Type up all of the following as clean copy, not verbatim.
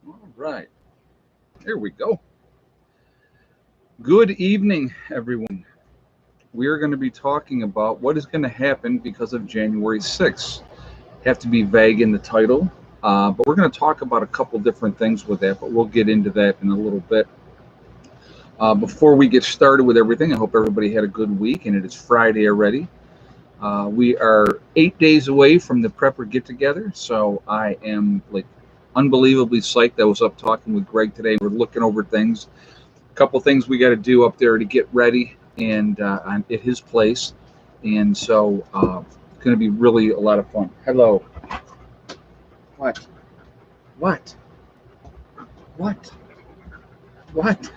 All right, here we go. Good evening, everyone. We are going to be talking about what is going to happen because of January 6th. Have to be vague in the title, but we're going to talk about a couple different things with that, but we'll get into that in a little bit. Before we get started with everything, I hope everybody had a good week, and it is Friday already. We are 8 days away from the prepper get together, so I am like unbelievably psyched. I was up talking with Greg today. We're looking over things, a couple things we got to do up there to get ready and at his place, and so it's going to be really a lot of fun. Hello. What? What? What? What?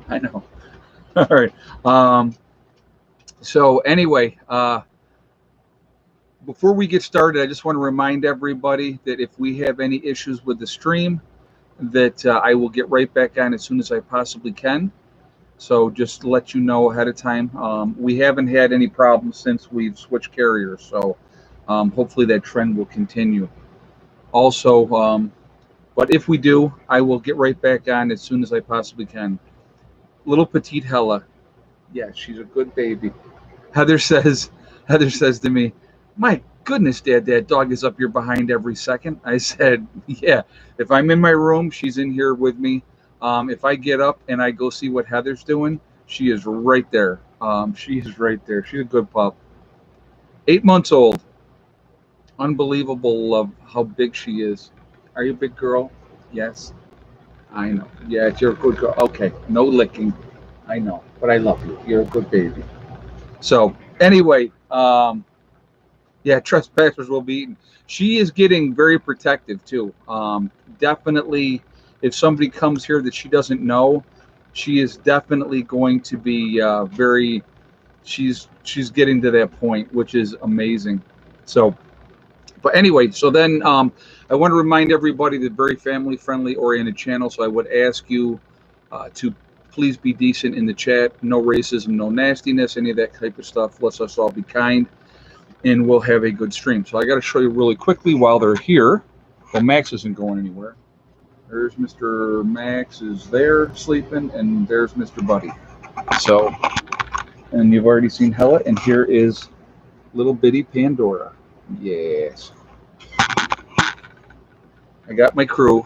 I know. All right. Um, so anyway, before we get started, I just want to remind everybody that if we have any issues with the stream, that I will get right back on as soon as I possibly can. So just to let you know ahead of time, we haven't had any problems since we've switched carriers. So hopefully that trend will continue. Also, but if we do, I will get right back on as soon as I possibly can. Little petite Hella, yeah, she's a good baby. Heather says, Heather says to me, "My goodness, Dad, that dog is up here behind every second." I said, "Yeah, if I'm in my room, she's in here with me. If I get up and I go see what Heather's doing, she is right there. She is right there. She's a good pup. 8 months old. Unbelievable of how big she is. Are you a big girl? Yes, I know. Yeah, you're a good girl. Okay, no licking. I know, but I love you. You're a good baby." So anyway, yeah, trespassers will be eaten. She is getting very protective too. Definitely, if somebody comes here that she doesn't know, she is definitely going to be very. She's getting to that point, which is amazing. So, but anyway, so then I want to remind everybody that very family friendly oriented channel. So I would ask you to please be decent in the chat. No racism, no nastiness, any of that type of stuff. Let's us all be kind, and we'll have a good stream. So I got to show you really quickly while they're here. Well, Max isn't going anywhere. There's Mr. Max is there sleeping, and there's Mr. Buddy. So, and you've already seen Hella, and here is little bitty Pandora. Yes, I got my crew.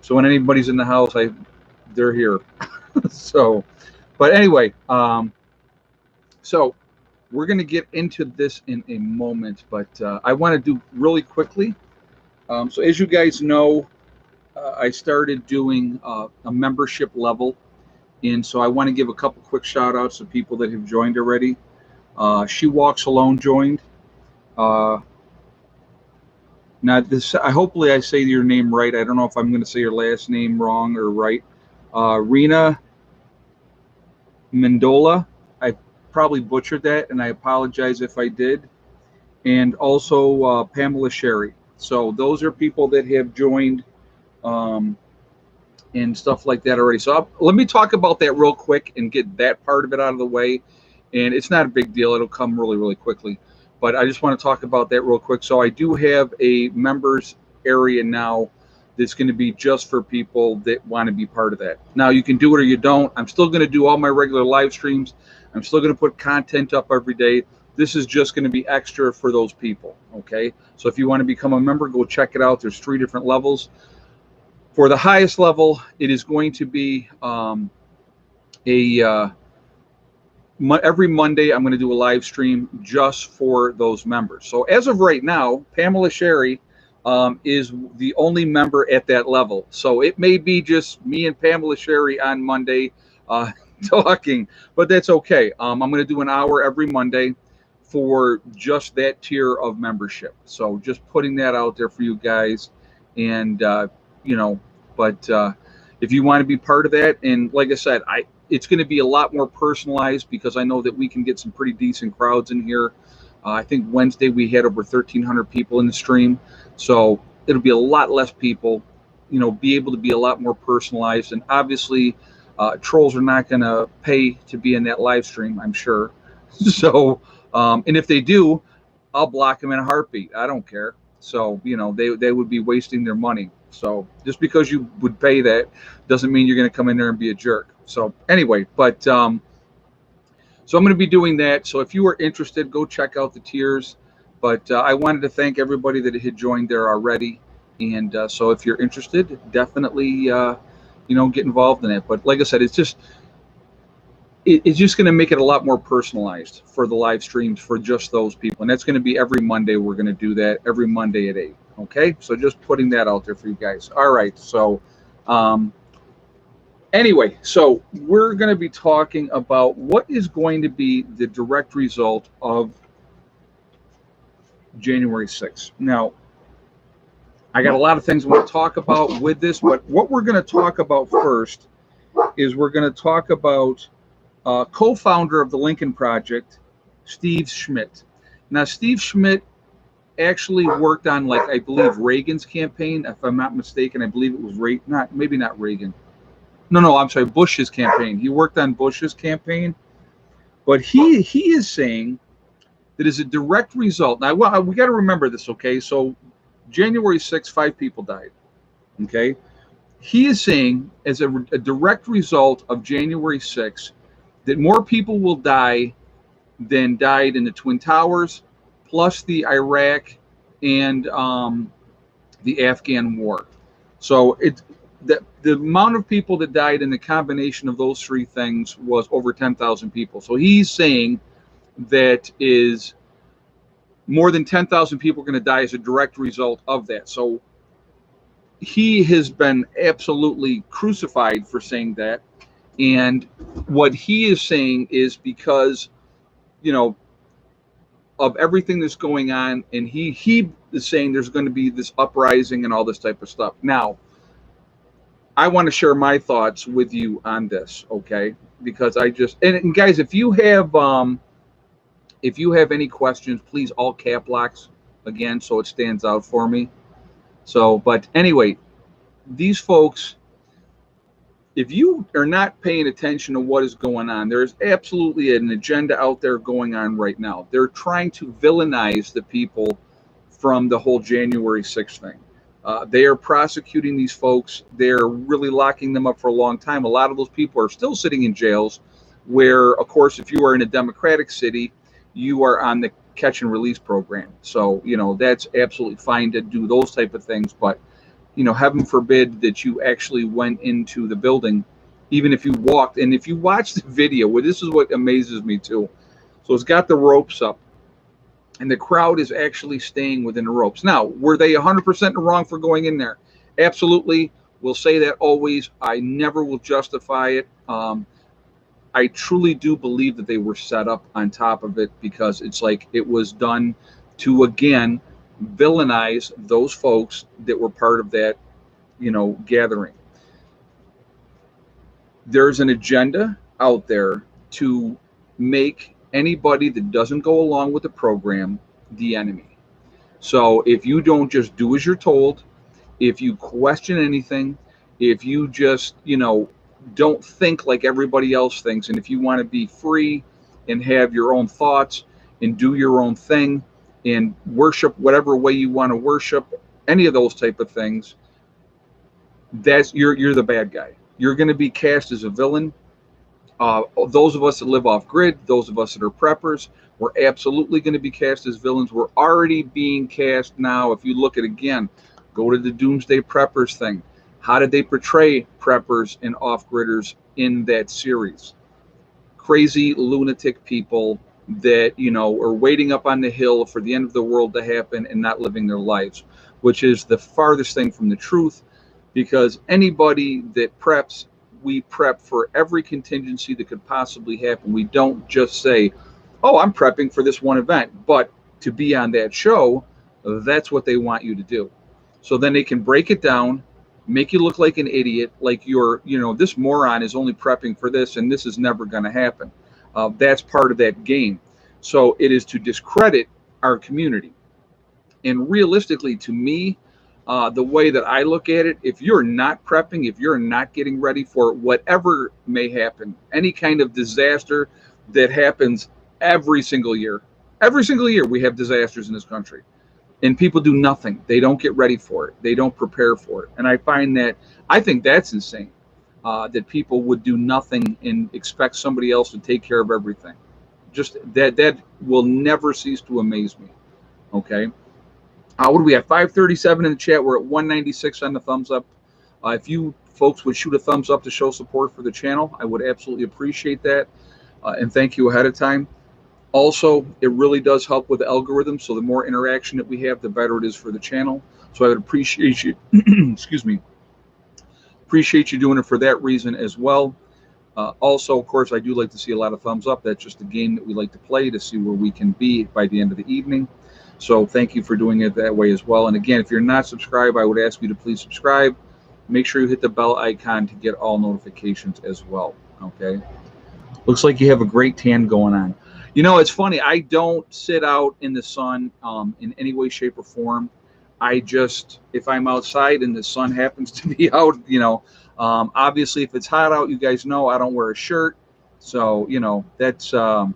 So when anybody's in the house, they're here. So, but anyway, so we're going to get into this in a moment, but I want to do really quickly. So as you guys know, I started doing a membership level, and so I want to give a couple quick shout outs to people that have joined already. She Walks Alone joined. Now this, I hopefully I say your name right. I don't know if I'm going to say your last name wrong or right. Rena Mendola. I probably butchered that, and I apologize if I did. And also Pamela Sherry. So those are people that have joined and stuff like that already. So let me talk about that real quick and get that part of it out of the way. And it's not a big deal. It'll come really, really quickly. But I just want to talk about that real quick. So I do have a members area now that's going to be just for people that want to be part of that. Now, you can do it or you don't. I'm still going to do all my regular live streams. I'm still going to put content up every day. This is just going to be extra for those people, okay? So if you want to become a member, go check it out. There's 3 different levels. For the highest level, it is going to be every Monday, I'm going to do a live stream just for those members. So as of right now, Pamela Sherry is the only member at that level. So it may be just me and Pamela Sherry on Monday talking, but that's okay. I'm going to do an hour every Monday for just that tier of membership. So just putting that out there for you guys. And, but if you want to be part of that, and like I said, it's going to be a lot more personalized because I know that we can get some pretty decent crowds in here. I think Wednesday we had over 1,300 people in the stream. So it'll be a lot less people, be able to be a lot more personalized. And obviously, trolls are not going to pay to be in that live stream, I'm sure. So, and if they do, I'll block them in a heartbeat. I don't care. So, they would be wasting their money. So just because you would pay that doesn't mean you're going to come in there and be a jerk. So anyway, but so I'm going to be doing that. So if you are interested, go check out the tiers. But I wanted to thank everybody that had joined there already. And so if you're interested, definitely, get involved in it. But like I said, it's just going to make it a lot more personalized for the live streams for just those people. And that's going to be every Monday. We're going to do that every Monday at 8. Okay. So just putting that out there for you guys. All right. So, anyway, so we're going to be talking about what is going to be the direct result of January 6th. Now, I got a lot of things I want to talk about with this, but what we're going to talk about first is we're going to talk about co-founder of the Lincoln Project, Steve Schmidt. Now, Steve Schmidt actually worked on, like, I believe Reagan's campaign. If I'm not mistaken, I believe it was maybe not Reagan. No, I'm sorry, Bush's campaign. He worked on Bush's campaign, but he is saying that as a direct result. Now, we got to remember this, okay? So January 6th, 5 people died, okay? He is saying as a direct result of January 6th, that more people will die than died in the Twin Towers, plus the Iraq and the Afghan War. So the amount of people that died in the combination of those 3 things was over 10,000 people. So he's saying that is more than 10,000 people are going to die as a direct result of that. So he has been absolutely crucified for saying that. And what he is saying is because, of everything that's going on, and he is saying there's going to be this uprising and all this type of stuff. Now, I want to share my thoughts with you on this, okay? Because and guys, if you have any questions, please all cap locks again so it stands out for me. So, but anyway, these folks, if you are not paying attention to what is going on, there's absolutely an agenda out there going on right now. They're trying to villainize the people from the whole January 6th thing. They are prosecuting these folks. They're really locking them up for a long time. A lot of those people are still sitting in jails where, of course, if you are in a Democratic city, you are on the catch and release program. So, that's absolutely fine to do those type of things. But heaven forbid that you actually went into the building, even if you walked. And if you watch the video, this is what amazes me too. So it's got the ropes up, and the crowd is actually staying within the ropes. Now, were they 100% wrong for going in there? Absolutely. We'll say that always. I never will justify it. I truly do believe that they were set up on top of it, because it's like it was done to, again, villainize those folks that were part of that, gathering. There's an agenda out there to make anybody that doesn't go along with the program the enemy. So if you don't just do as you're told, if you question anything, if you just, don't think like everybody else thinks, and if you want to be free and have your own thoughts and do your own thing and worship whatever way you want to worship, any of those type of things, that's you're the bad guy. You're going to be cast as a villain. Those of us that live off grid, those of us that are preppers, we're absolutely going to be cast as villains. We're already being cast now. If you look at, again, go to the Doomsday Preppers thing. How did they portray preppers and off-gridders in that series? Crazy lunatic people that, are waiting up on the hill for the end of the world to happen and not living their lives, which is the farthest thing from the truth, because anybody that preps, we prep for every contingency that could possibly happen. We don't just say, oh, I'm prepping for this one event, but to be on that show, that's what they want you to do. So then they can break it down, make you look like an idiot, like you're, this moron is only prepping for this and this is never going to happen. That's part of that game. So it is to discredit our community. And realistically, to me, the way that I look at it, if you're not prepping, if you're not getting ready for whatever may happen, any kind of disaster that happens every single year we have disasters in this country. And people do nothing. They don't get ready for it. They don't prepare for it. And I think that's insane. That people would do nothing and expect somebody else to take care of everything. Just that will never cease to amaze me. Okay. What do we have? 537 in the chat. We're at 196 on the thumbs up. If you folks would shoot a thumbs up to show support for the channel, I would absolutely appreciate that. And thank you ahead of time. Also, it really does help with the algorithm. So the more interaction that we have, the better it is for the channel. So I would appreciate you, excuse me, appreciate you doing it for that reason as well. Also, of course, I do like to see a lot of thumbs up. That's just a game that we like to play to see where we can be by the end of the evening. So thank you for doing it that way as well. And again, if you're not subscribed, I would ask you to please subscribe. Make sure you hit the bell icon to get all notifications as well. Okay. Looks like you have a great tan going on. You know, it's funny. I don't sit out in the sun in any way, shape, or form. I just, if I'm outside and the sun happens to be out, you know, obviously if it's hot out, you guys know I don't wear a shirt. So, you know, that's, oh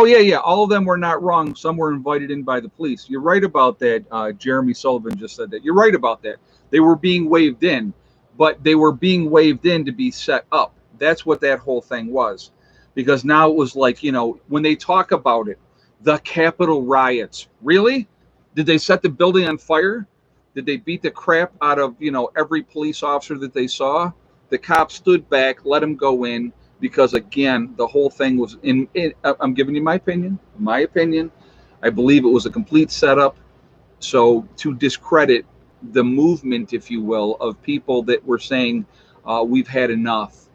yeah. All of them were not wrong. Some were invited in by the police. You're right about that. Jeremy Sullivan just said that. You're right about that. They were being waved in, but they were being waved in to be set up. That's what that whole thing was. Because now it was like, you know, when they talk about it, the Capitol riots. Really? Did they set the building on fire? Did they beat the crap out of, you know, every police officer that they saw? The cops stood back, let them go in, because again, the whole thing was I'm giving you my opinion. I believe it was a complete setup. So to discredit the movement, if you will, of people that were saying we've had enough.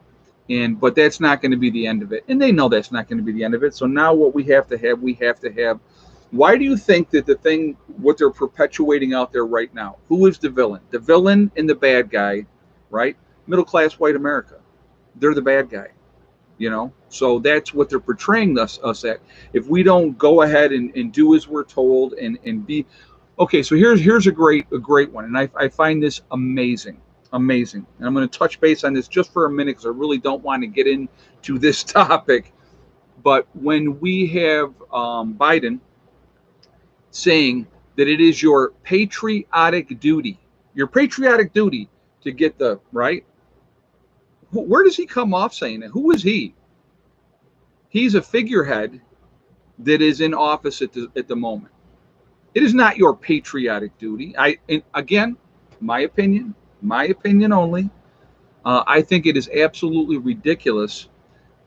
But that's not going to be the end of it. And they know that's not going to be the end of it. So now what we have to have, why do you think that what they're perpetuating out there right now, who is the villain? The villain and the bad guy, right? Middle class white America. They're the bad guy, you know? So that's what they're portraying us at. If we don't go ahead and do as we're told and be, okay, so here's a great one. And I find this amazing. And I'm going to touch base on this just for a minute because I really don't want to get into this topic. But when we have Biden saying that it is your patriotic duty to get the right, where does he come off saying that? Who is he? He's a figurehead that is in office at the moment. It is not your patriotic duty. Again, my opinion only. I think it is absolutely ridiculous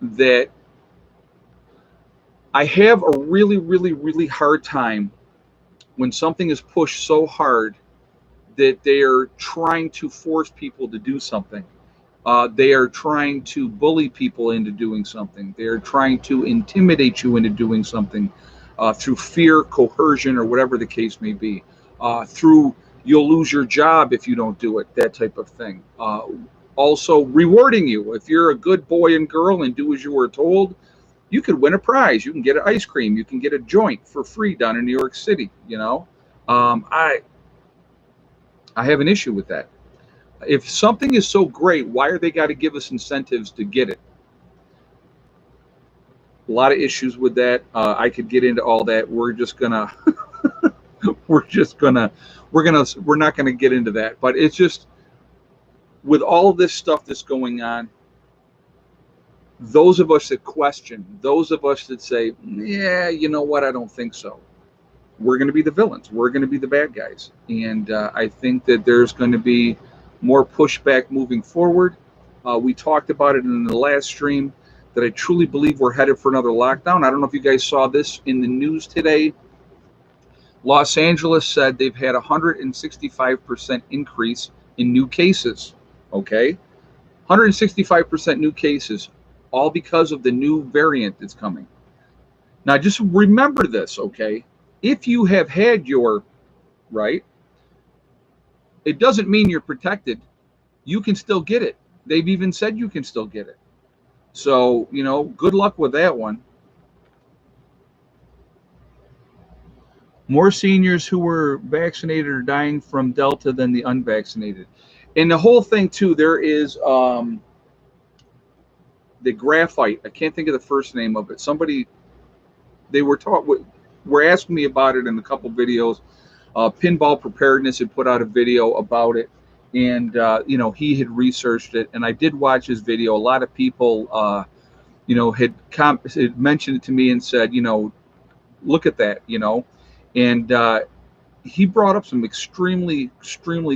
that I have a really, really, really hard time when something is pushed so hard that they are trying to force people to do something. They are trying to bully people into doing something. They are trying to intimidate you into doing something through fear, coercion, or whatever the case may be. Through you'll lose your job if you don't do it, that type of thing. Also rewarding you. If you're a good boy and girl and do as you were told, you could win a prize. You can get an ice cream. You can get a joint for free down in New York City, you know. I have an issue with that. If something is so great, why are they got to give us incentives to get it? A lot of issues with that. I could get into all that. We're not gonna get into that. But it's just with all of this stuff that's going on, those of us that question, those of us that say, yeah, you know what, I don't think so, we're going to be the villains. We're going to be the bad guys. And I think that there's going to be more pushback moving forward. We talked about it in the last stream that I truly believe we're headed for another lockdown. I don't know if you guys saw this in the news today. Los Angeles said they've had 165% increase in new cases. Okay, 165% new cases, all because of the new variant that's coming. Now, just remember this, okay? If you have had your right, it doesn't mean you're protected. You can still get it. They've even said you can still get it. So, you know, good luck with that one. More seniors who were vaccinated are dying from Delta than the unvaccinated. And the whole thing, too, there is the graphite. I can't think of the first name of it. Somebody, they were were asking me about it in a couple videos. Pinball Preparedness had put out a video about it, and he had researched it, and I did watch his video. A lot of people had mentioned it to me and said, look at that, and he brought up some extremely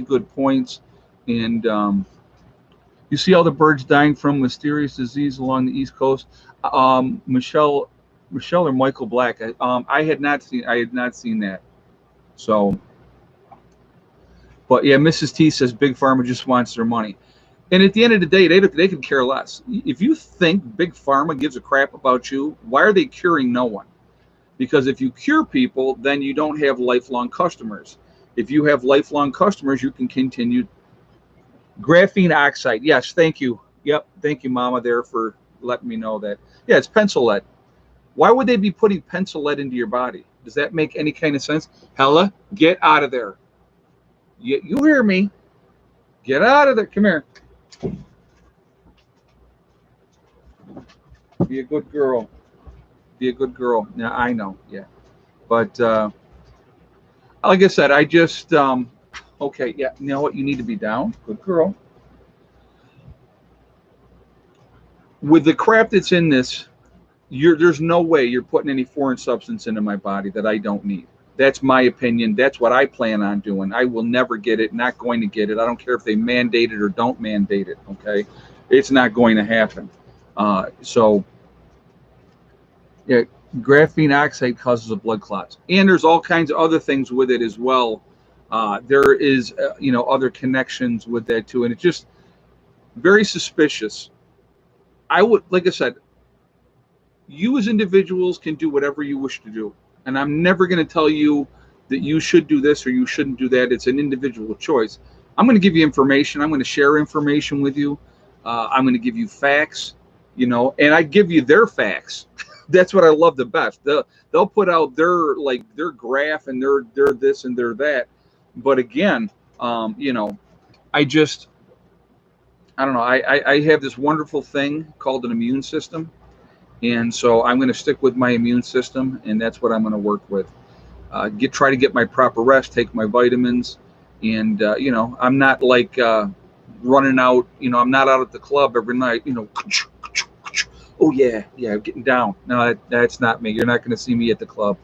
good points. And you see all the birds dying from mysterious disease along the East Coast. Michelle or Michael Black. I had not seen that. So, but yeah, Mrs. T says Big Pharma just wants their money. And at the end of the day, they could care less. If you think Big Pharma gives a crap about you, why are they curing no one? Because if you cure people, then you don't have lifelong customers. If you have lifelong customers, you can continue. Graphene oxide. Yes, thank you. Yep, thank you, Mama, there for letting me know that. Yeah, it's pencil lead. Why would they be putting pencil lead into your body? Does that make any kind of sense? Hella, get out of there. You hear me. Get out of there. Come here. Be a good girl. Be a good girl. Now, I know, yeah. But like I said, I just, okay, yeah, you know what? You need to be down. Good girl. With the crap that's in this, there's no way you're putting any foreign substance into my body that I don't need. That's my opinion. That's what I plan on doing. I will never get it, not going to get it. I don't care if they mandate it or don't mandate it, okay? It's not going to happen. So, yeah, graphene oxide causes of blood clots. And there's all kinds of other things with it as well. There is, other connections with that too. And it's just very suspicious. I would, like I said, you as individuals can do whatever you wish to do. And I'm never going to tell you that you should do this or you shouldn't do that. It's an individual choice. I'm going to give you information. I'm going to share information with you. I'm going to give you facts, and I give you their facts. That's what I love the best. They'll put out their graph and their this and their that. But again, I don't know. I have this wonderful thing called an immune system. And so I'm going to stick with my immune system, and that's what I'm going to work with. Try to get my proper rest, take my vitamins, and I'm not like running out. I'm not out at the club every night. Oh yeah, getting down. No, that's not me. You're not going to see me at the club.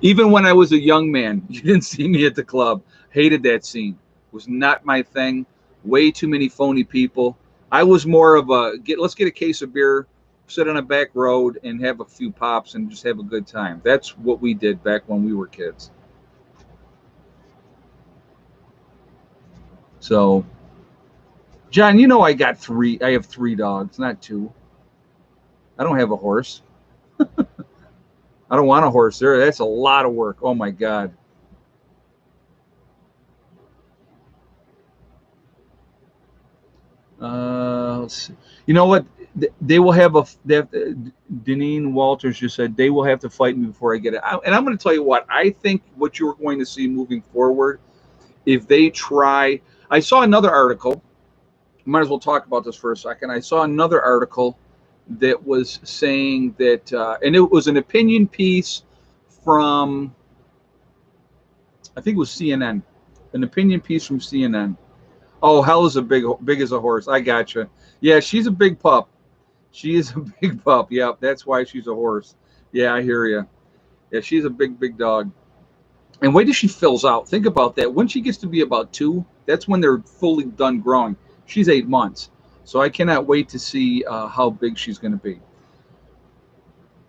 Even when I was a young man, you didn't see me at the club. Hated that scene. Was not my thing. Way too many phony people. I was more of let's get a case of beer, sit on a back road, and have a few pops and just have a good time. That's what we did back when we were kids. So, John, I have 3 dogs, not 2. I don't have a horse. I don't want a horse there. That's a lot of work. Oh my God. Let's see. You know what? They will have Deneen Walters just said they will have to fight me before I get it. And I'm going to tell you what, I think what you're going to see moving forward, if they try, I saw another article, might as well talk about this for a second. I saw another article that was saying that, and it was an opinion piece from, I think it was CNN, an opinion piece from CNN. Oh, hell is big as a horse. I gotcha. Yeah, she's a big pup. She is a big pup. Yep, that's why she's a horse. Yeah, I hear you. Yeah, she's a big dog. And wait till she fills out. Think about that. When she gets to be about 2, that's when they're fully done growing. She's 8 months. So I cannot wait to see how big she's going to be.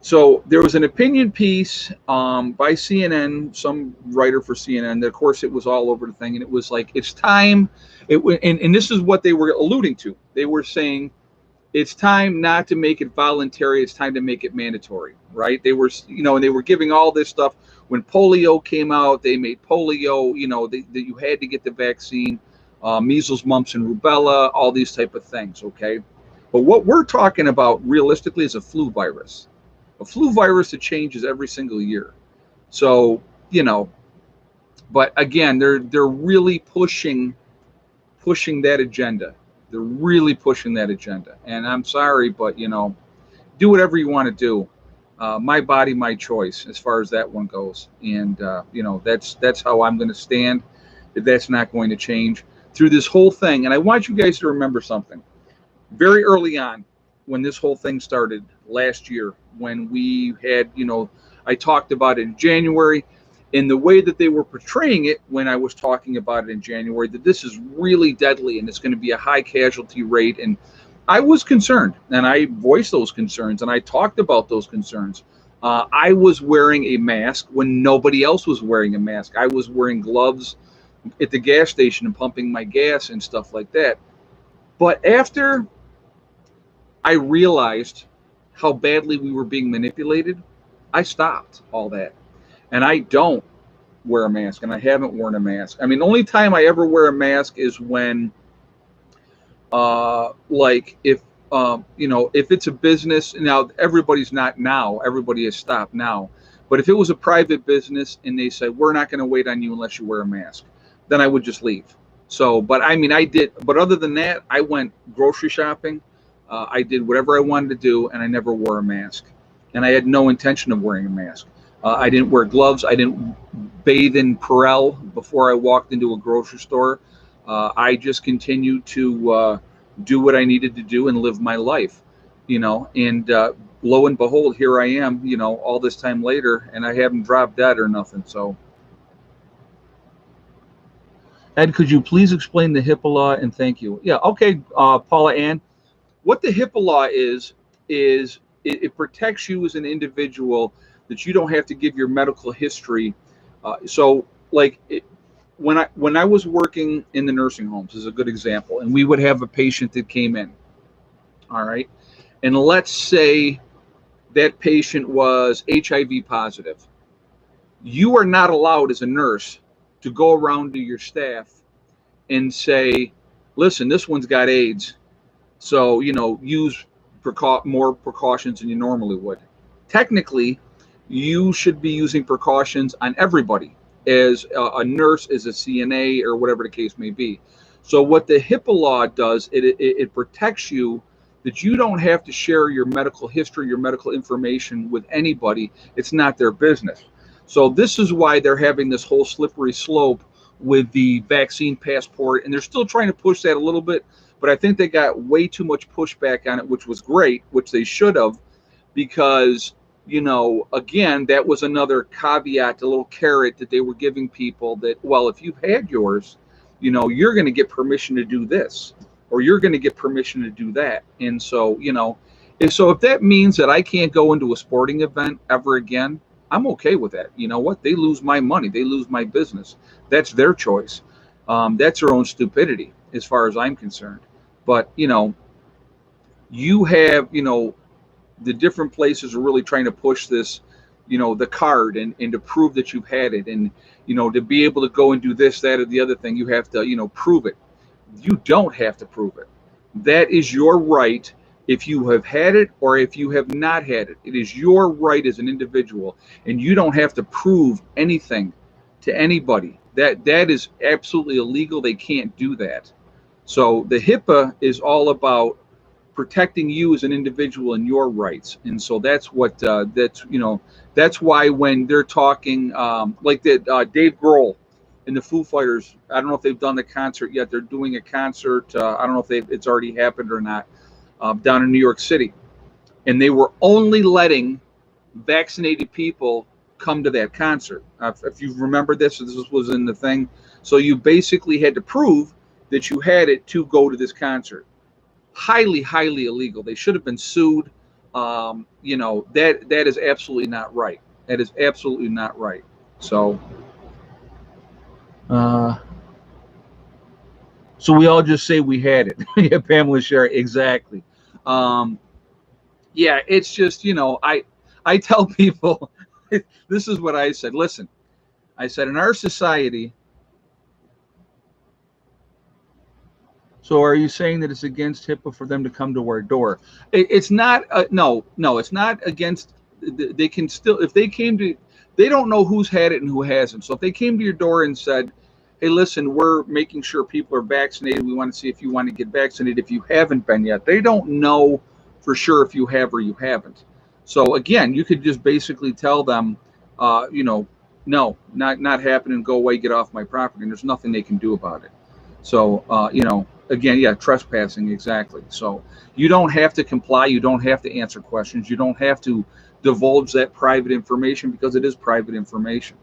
So there was an opinion piece by CNN, some writer for CNN. That, of course, it was all over the thing. And it was like, it's time. And this is what they were alluding to. They were saying, it's time not to make it voluntary. It's time to make it mandatory, right? They were, and they were giving all this stuff. When polio came out, they made polio, that you had to get the vaccine, measles, mumps, and rubella, all these type of things, okay? But what we're talking about realistically is a flu virus. A flu virus that changes every single year. So, but again, they're really pushing that agenda. They're really pushing that agenda. And I'm sorry, but do whatever you want to do. My body, my choice, as far as that one goes. And that's how I'm going to stand. That's not going to change through this whole thing. And I want you guys to remember something. Very early on, when this whole thing started last year, when we had, I talked about it in January, in the way that they were portraying it when I was talking about it in January, that this is really deadly and it's going to be a high casualty rate. And I was concerned, and I voiced those concerns, and I talked about those concerns. I was wearing a mask when nobody else was wearing a mask. I was wearing gloves at the gas station and pumping my gas and stuff like that. But after I realized how badly we were being manipulated, I stopped all that. And I don't wear a mask, and I haven't worn a mask. I mean, the only time I ever wear a mask is when, like, if it's a business. Now everybody's not now. Everybody has stopped now. But if it was a private business and they said we're not going to wait on you unless you wear a mask, then I would just leave. So, but I mean, I did. But other than that, I went grocery shopping. I did whatever I wanted to do, and I never wore a mask. And I had no intention of wearing a mask. I didn't wear gloves. I didn't bathe in Perel before I walked into a grocery store. I just continued to do what I needed to do and live my life, and lo and behold, here I am, all this time later, and I haven't dropped dead or nothing. So, Ed, could you please explain the Hipaa law, and thank you. Yeah, okay, Paula Ann. What the Hipaa law is it protects you as an individual, that you don't have to give your medical history. So, like, when I was working in the nursing homes, is a good example, and we would have a patient that came in, all right, and let's say that patient was HIV positive. You are not allowed as a nurse to go around to your staff and say, listen, this one's got AIDS, so use more precautions than you normally would. Technically, you should be using precautions on everybody, as a nurse, as a CNA, or whatever the case may be. So what the Hipaa law does, it protects you, that you don't have to share your medical history, your medical information with anybody. It's not their business. So this is why they're having this whole slippery slope with the vaccine passport, and they're still trying to push that a little bit, but I think they got way too much pushback on it, which was great, which they should have, because again, that was another caveat, a little carrot that they were giving people, that, well, if you've had yours, you're going to get permission to do this, or you're going to get permission to do that. And so, if that means that I can't go into a sporting event ever again, I'm okay with that. You know what? They lose my money. They lose my business. That's their choice. That's their own stupidity, as far as I'm concerned. But, you have, the different places are really trying to push this, the card, and to prove that you've had it. And, to be able to go and do this, that, or the other thing, you have to, prove it. You don't have to prove it. That is your right. If you have had it or if you have not had it, it is your right as an individual, and you don't have to prove anything to anybody. That is absolutely illegal. They can't do that. So the HIPAA is all about protecting you as an individual and your rights. And so that's what that's why when they're talking, like that, Dave Grohl and the Foo Fighters, I don't know if they've done the concert yet. They're doing a concert. I don't know if it's already happened or not, down in New York City. And they were only letting vaccinated people come to that concert. If you remember this was in the thing. So you basically had to prove that you had it to go to this concert. Highly, highly illegal. They should have been sued. That is absolutely not right. That is absolutely not right. So, so we all just say we had it. Yeah, Pamela Sherry, exactly. Yeah, it's just, I tell people, this is what I said. Listen, I said, in our society, so are you saying that it's against HIPAA for them to come to our door? It's not. No, it's not against. They can still, if they came to, they don't know who's had it and who hasn't. So if they came to your door and said, hey, listen, we're making sure people are vaccinated. We want to see if you want to get vaccinated if you haven't been yet. They don't know for sure if you have or you haven't. So again, you could just basically tell them, no, not happening, go away, get off my property, and there's nothing they can do about it. So, again, yeah, trespassing, exactly. So you don't have to comply. You don't have to answer questions. You don't have to divulge that private information because it is private information.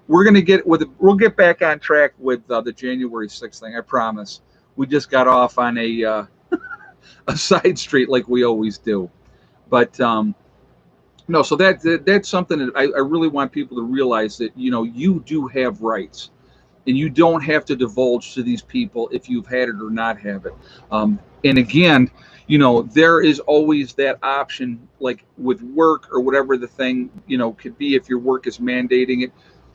We'll get back on track with the January 6th thing. I promise. We just got off on a side street like we always do. But no, so that's something that I really want people to realize, that you do have rights, and you don't have to divulge to these people if you've had it or not have it. And again, there is always that option, like with work or whatever the thing could be, if your work is mandating it.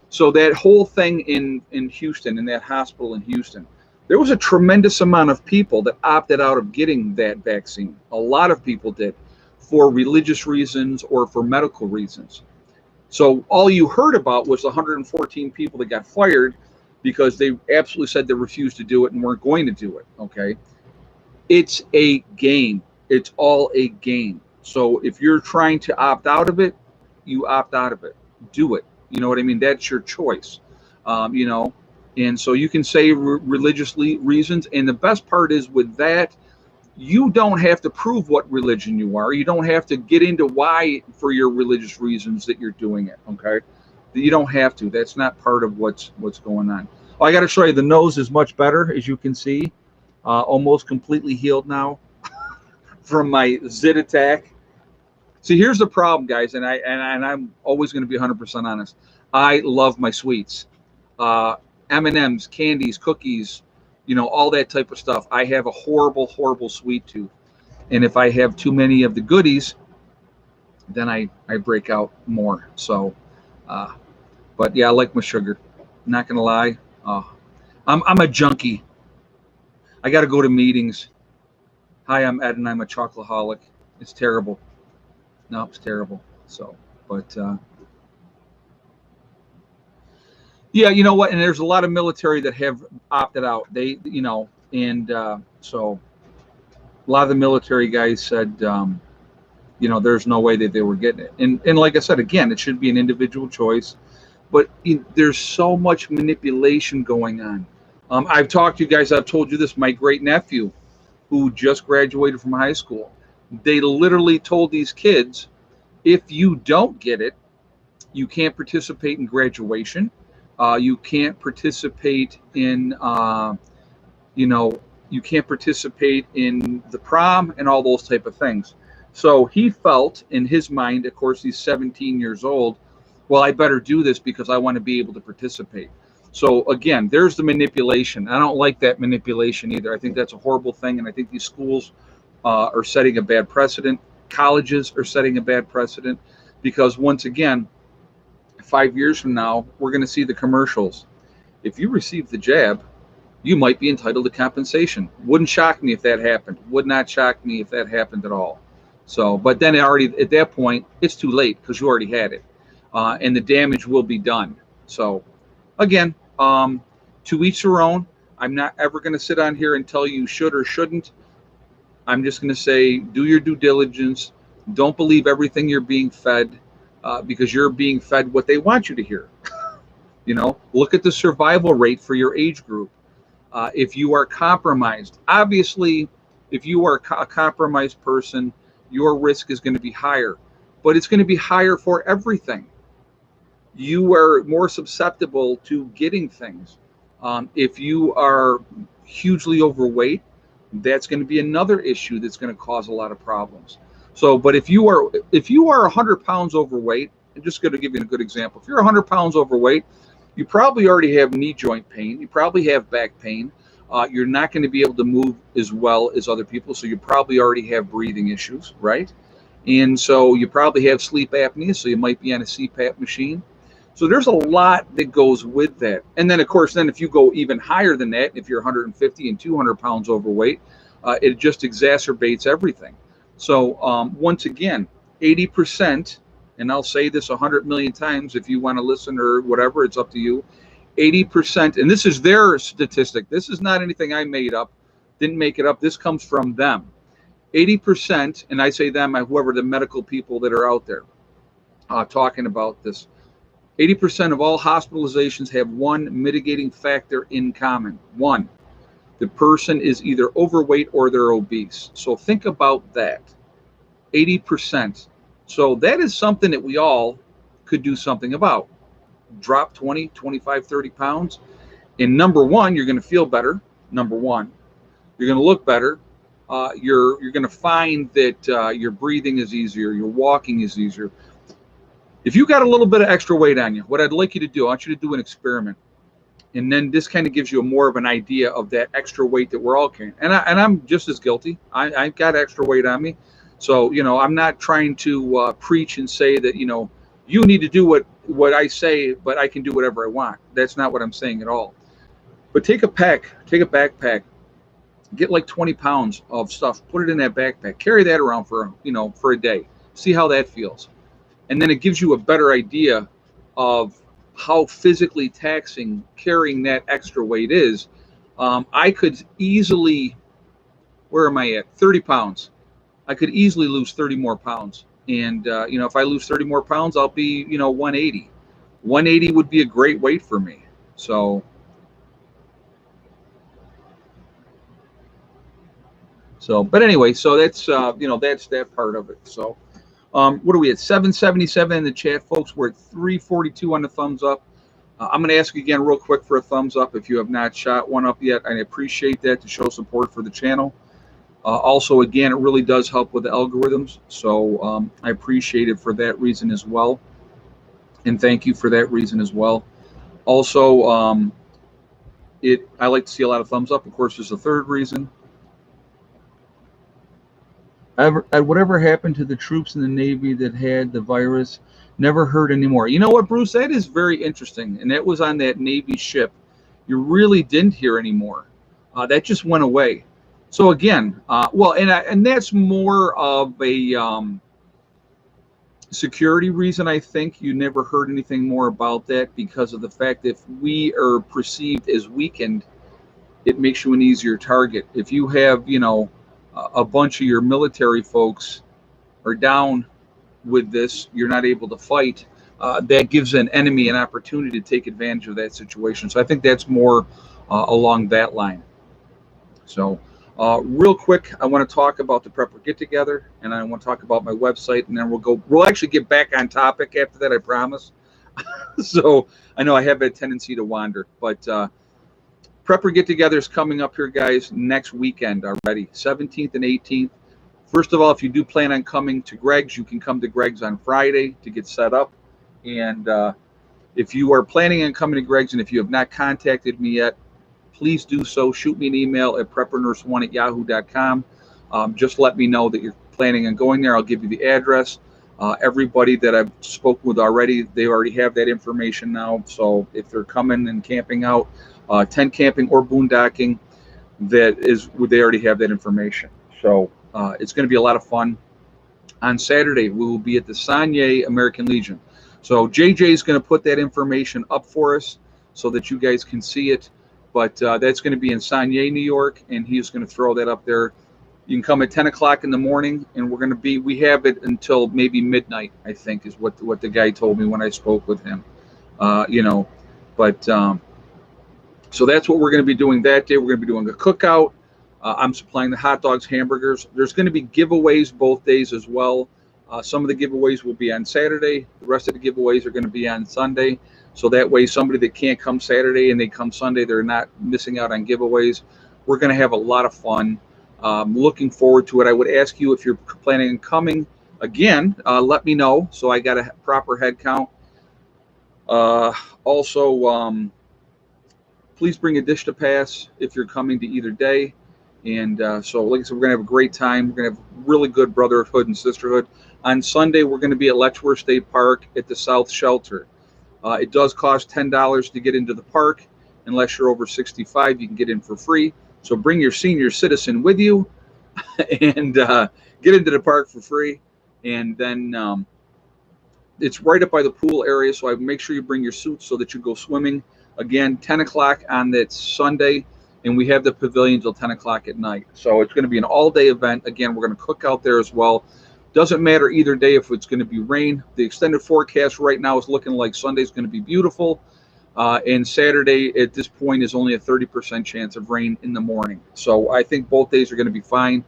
So that whole thing in Houston, in that hospital in Houston, there was a tremendous amount of people that opted out of getting that vaccine. A lot of people did, for religious reasons or for medical reasons. So all you heard about was the 114 people that got fired because they absolutely said they refused to do it and weren't going to do it. Okay. It's a game. It's all a game. So if you're trying to opt out of it, you opt out of it. Do it. You know what I mean? That's your choice. And so you can say religious reasons. And the best part is, with that, you don't have to prove what religion you are. You don't have to get into why, for your religious reasons, that you're doing it. Okay. You don't have to. That's not part of what's going on. Oh, I got to show you, the nose is much better, as you can see. Almost completely healed now from my zit attack. See, here's the problem, guys, and I'm always going to be 100% honest. I love my sweets, M&Ms, candies, cookies, all that type of stuff. I have a horrible, horrible sweet tooth, and if I have too many of the goodies, then I break out more. So, but yeah, I like my sugar. Not gonna lie, I'm a junkie. I got to go to meetings. Hi, I'm Ed, and I'm a chocoholic. It's terrible. No, it's terrible. So, but yeah, you know what? And there's a lot of military that have opted out. They, and so a lot of the military guys said, there's no way that they were getting it. And like I said, again, it should be an individual choice. But there's so much manipulation going on. I've talked to you guys. I've told you this. My great nephew, who just graduated from high school, they literally told these kids, if you don't get it, you can't participate in graduation. You can't participate in, you can't participate in the prom and all those type of things. So he felt in his mind, of course, he's 17 years old. Well, I better do this because I want to be able to participate. So again, there's the manipulation. I don't like that manipulation either. I think that's a horrible thing, and I think these schools are setting a bad precedent. Colleges are setting a bad precedent, because once again, 5 years from now, we're going to see the commercials. If you receive the jab, you might be entitled to compensation. Wouldn't shock me if that happened. Would not shock me if that happened at all. So, but then at that point, it's too late because you already had it. And the damage will be done. So, again, to each their own. I'm not ever going to sit on here and tell you should or shouldn't. I'm just going to say, do your due diligence. Don't believe everything you're being fed, because you're being fed what they want you to hear. Look at the survival rate for your age group. If you are compromised, obviously, if you are a compromised person, your risk is going to be higher. But it's going to be higher for everything. You are more susceptible to getting things. If you are hugely overweight, that's going to be another issue that's going to cause a lot of problems. So, but if you are 100 pounds overweight, I'm just going to give you a good example. If you're 100 pounds overweight, you probably already have knee joint pain. You probably have back pain. You're not going to be able to move as well as other people. So you probably already have breathing issues, right? And so you probably have sleep apnea. So you might be on a CPAP machine. So there's a lot that goes with that. And then, of course, if you go even higher than that, if you're 150 and 200 pounds overweight, it just exacerbates everything. So once again, 80%, and I'll say this 100 million times if you want to listen or whatever, it's up to you. 80%, and this is their statistic. This is not anything I made up, didn't make it up. This comes from them. 80%, and I say them, whoever the medical people that are out there talking about this, 80% of all hospitalizations have one mitigating factor in common. One, the person is either overweight or they're obese. So think about that. 80%. So that is something that we all could do something about. Drop 20, 25, 30 pounds. And number one, you're going to feel better. Number one, you're going to look better. You're going to find that your breathing is easier. Your walking is easier. If you got a little bit of extra weight on you, what I'd like you to do, I want you to do an experiment. And then this kind of gives you more of an idea of that extra weight that we're all carrying. And I'm just as guilty. I've got extra weight on me. So, I'm not trying to preach and say that, you need to do what I say, but I can do whatever I want. That's not what I'm saying at all. But take a backpack, get like 20 pounds of stuff, put it in that backpack, carry that around for a day, see how that feels. And then it gives you a better idea of how physically taxing carrying that extra weight is. I could easily, where am I at? 30 pounds. I could easily lose 30 more pounds. And, if I lose 30 more pounds, I'll be, 180. 180 would be a great weight for me. So but anyway, so that's, that's that part of it. So, what are we at? 777 in the chat, folks. We're at 342 on the thumbs up. I'm going to ask you again real quick for a thumbs up if you have not shot one up yet. I appreciate that to show support for the channel. Also, again, it really does help with the algorithms. So I appreciate it for that reason as well. And thank you for that reason as well. Also, I like to see a lot of thumbs up. Of course, there's a third reason. Whatever happened to the troops in the Navy that had the virus? Never heard anymore. You know what, Bruce? That is very interesting. And that was on that Navy ship. You really didn't hear anymore. That just went away. So again, and that's more of a security reason. I think you never heard anything more about that because of the fact that if we are perceived as weakened, it makes you an easier target. If you have, a bunch of your military folks are down with this, you're not able to fight, that gives an enemy an opportunity to take advantage of that situation. So I think that's more along that line. So real quick, I want to talk about the Prepper Get Together, and I want to talk about my website, and then we'll actually get back on topic after that, I promise. So I know I have a tendency to wander, but Prepper Get Together is coming up here, guys, next weekend already, 17th and 18th. First of all, if you do plan on coming to Greg's, you can come to Greg's on Friday to get set up. And if you are planning on coming to Greg's and if you have not contacted me yet, please do so. Shoot me an email at preppernurse1@yahoo.com. Just let me know that you're planning on going there. I'll give you the address. Everybody that I've spoken with already, they already have that information now. So if they're coming and camping out, tent camping or boondocking, they already have that information. So it's going to be a lot of fun. On Saturday, we will be at the Saguenay American Legion. So JJ is going to put that information up for us so that you guys can see it. But that's going to be in Saguenay, New York, and he's going to throw that up there. You can come at 10 o'clock in the morning, and we have it until maybe midnight, I think, is what the guy told me when I spoke with him. So that's what we're going to be doing that day. We're going to be doing a cookout. I'm supplying the hot dogs, hamburgers. There's going to be giveaways both days as well. Some of the giveaways will be on Saturday. The rest of the giveaways are going to be on Sunday. So that way, somebody that can't come Saturday and they come Sunday, they're not missing out on giveaways. We're going to have a lot of fun. Looking forward to it. I would ask you, if you're planning on coming again, let me know so I got a proper head count. Also, please bring a dish to pass if you're coming to either day. And so, like I said, we're going to have a great time. We're going to have really good brotherhood and sisterhood. On Sunday, we're going to be at Letchworth State Park at the South Shelter. It does cost $10 to get into the park. Unless you're over 65, you can get in for free. So bring your senior citizen with you and get into the park for free. And then it's right up by the pool area, so I make sure you bring your suits so that you go swimming. Again, 10 o'clock on that Sunday. and we have the pavilion till 10 o'clock at night. So it's going to be an all-day event. Again, we're going to cook out there as well. Doesn't matter either day if it's going to be rain. The extended forecast right now is looking like Sunday's going to be beautiful. And Saturday at this point is only a 30% chance of rain in the morning. So I think both days are going to be fine.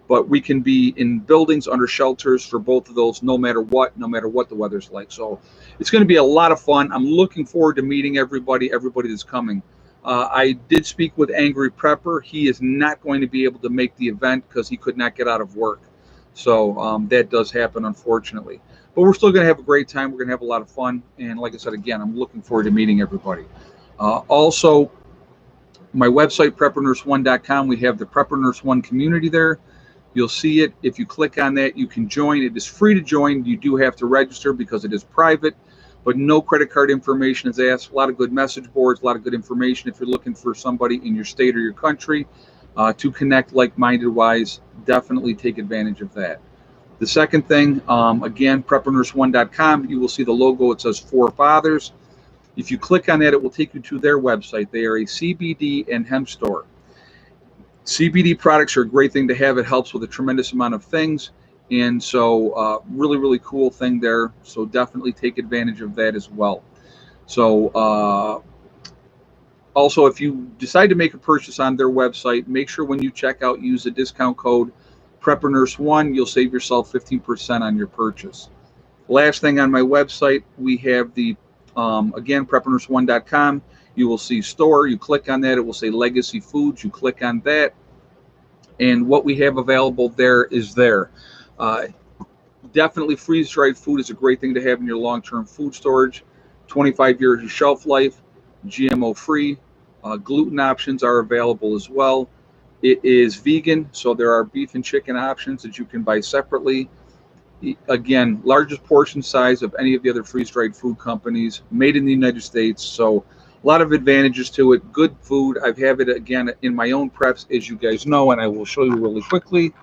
But we can be in buildings under shelters for both of those no matter what the weather's like. So it's going to be a lot of fun. I'm looking forward to meeting everybody that's coming. I did speak with Angry Prepper. He is not going to be able to make the event because he could not get out of work. So that does happen, unfortunately. But we're still going to have a great time. We're going to have a lot of fun. And like I said, again, I'm looking forward to meeting everybody. Also, my website, preppernurse1.com, we have the Prepper Nurse 1 community there. You'll see it. If you click on that, you can join. It is free to join. You do have to register because it is private, but no credit card information is asked. A lot of good message boards, a lot of good information. If you're looking for somebody in your state or your country to connect like-minded wise, definitely take advantage of that. The second thing, again, preppernurse1.com, you will see the logo. It says Four Fathers. If you click on that, it will take you to their website. They are a CBD and hemp store. CBD products are a great thing to have. It helps with a tremendous amount of things. And so really, really cool thing there. So definitely take advantage of that as well. So also, if you decide to make a purchase on their website, make sure when you check out, use the discount code PrepperNurse1. You'll save yourself 15% on your purchase. Last thing on my website, we have the, again, preppernurse1.com. You will see store. You click on that. It will say Legacy Foods. You click on that. And what we have available there is there. Definitely freeze-dried food is a great thing to have in your long-term food storage. 25 years of shelf life, GMO-free. Gluten options are available as well. It is vegan, so there are beef and chicken options that you can buy separately. Again, largest portion size of any of the other freeze-dried food companies, made in the United States. So a lot of advantages to it. Good food. I have it, again, in my own preps, as you guys know, and I will show you really quickly.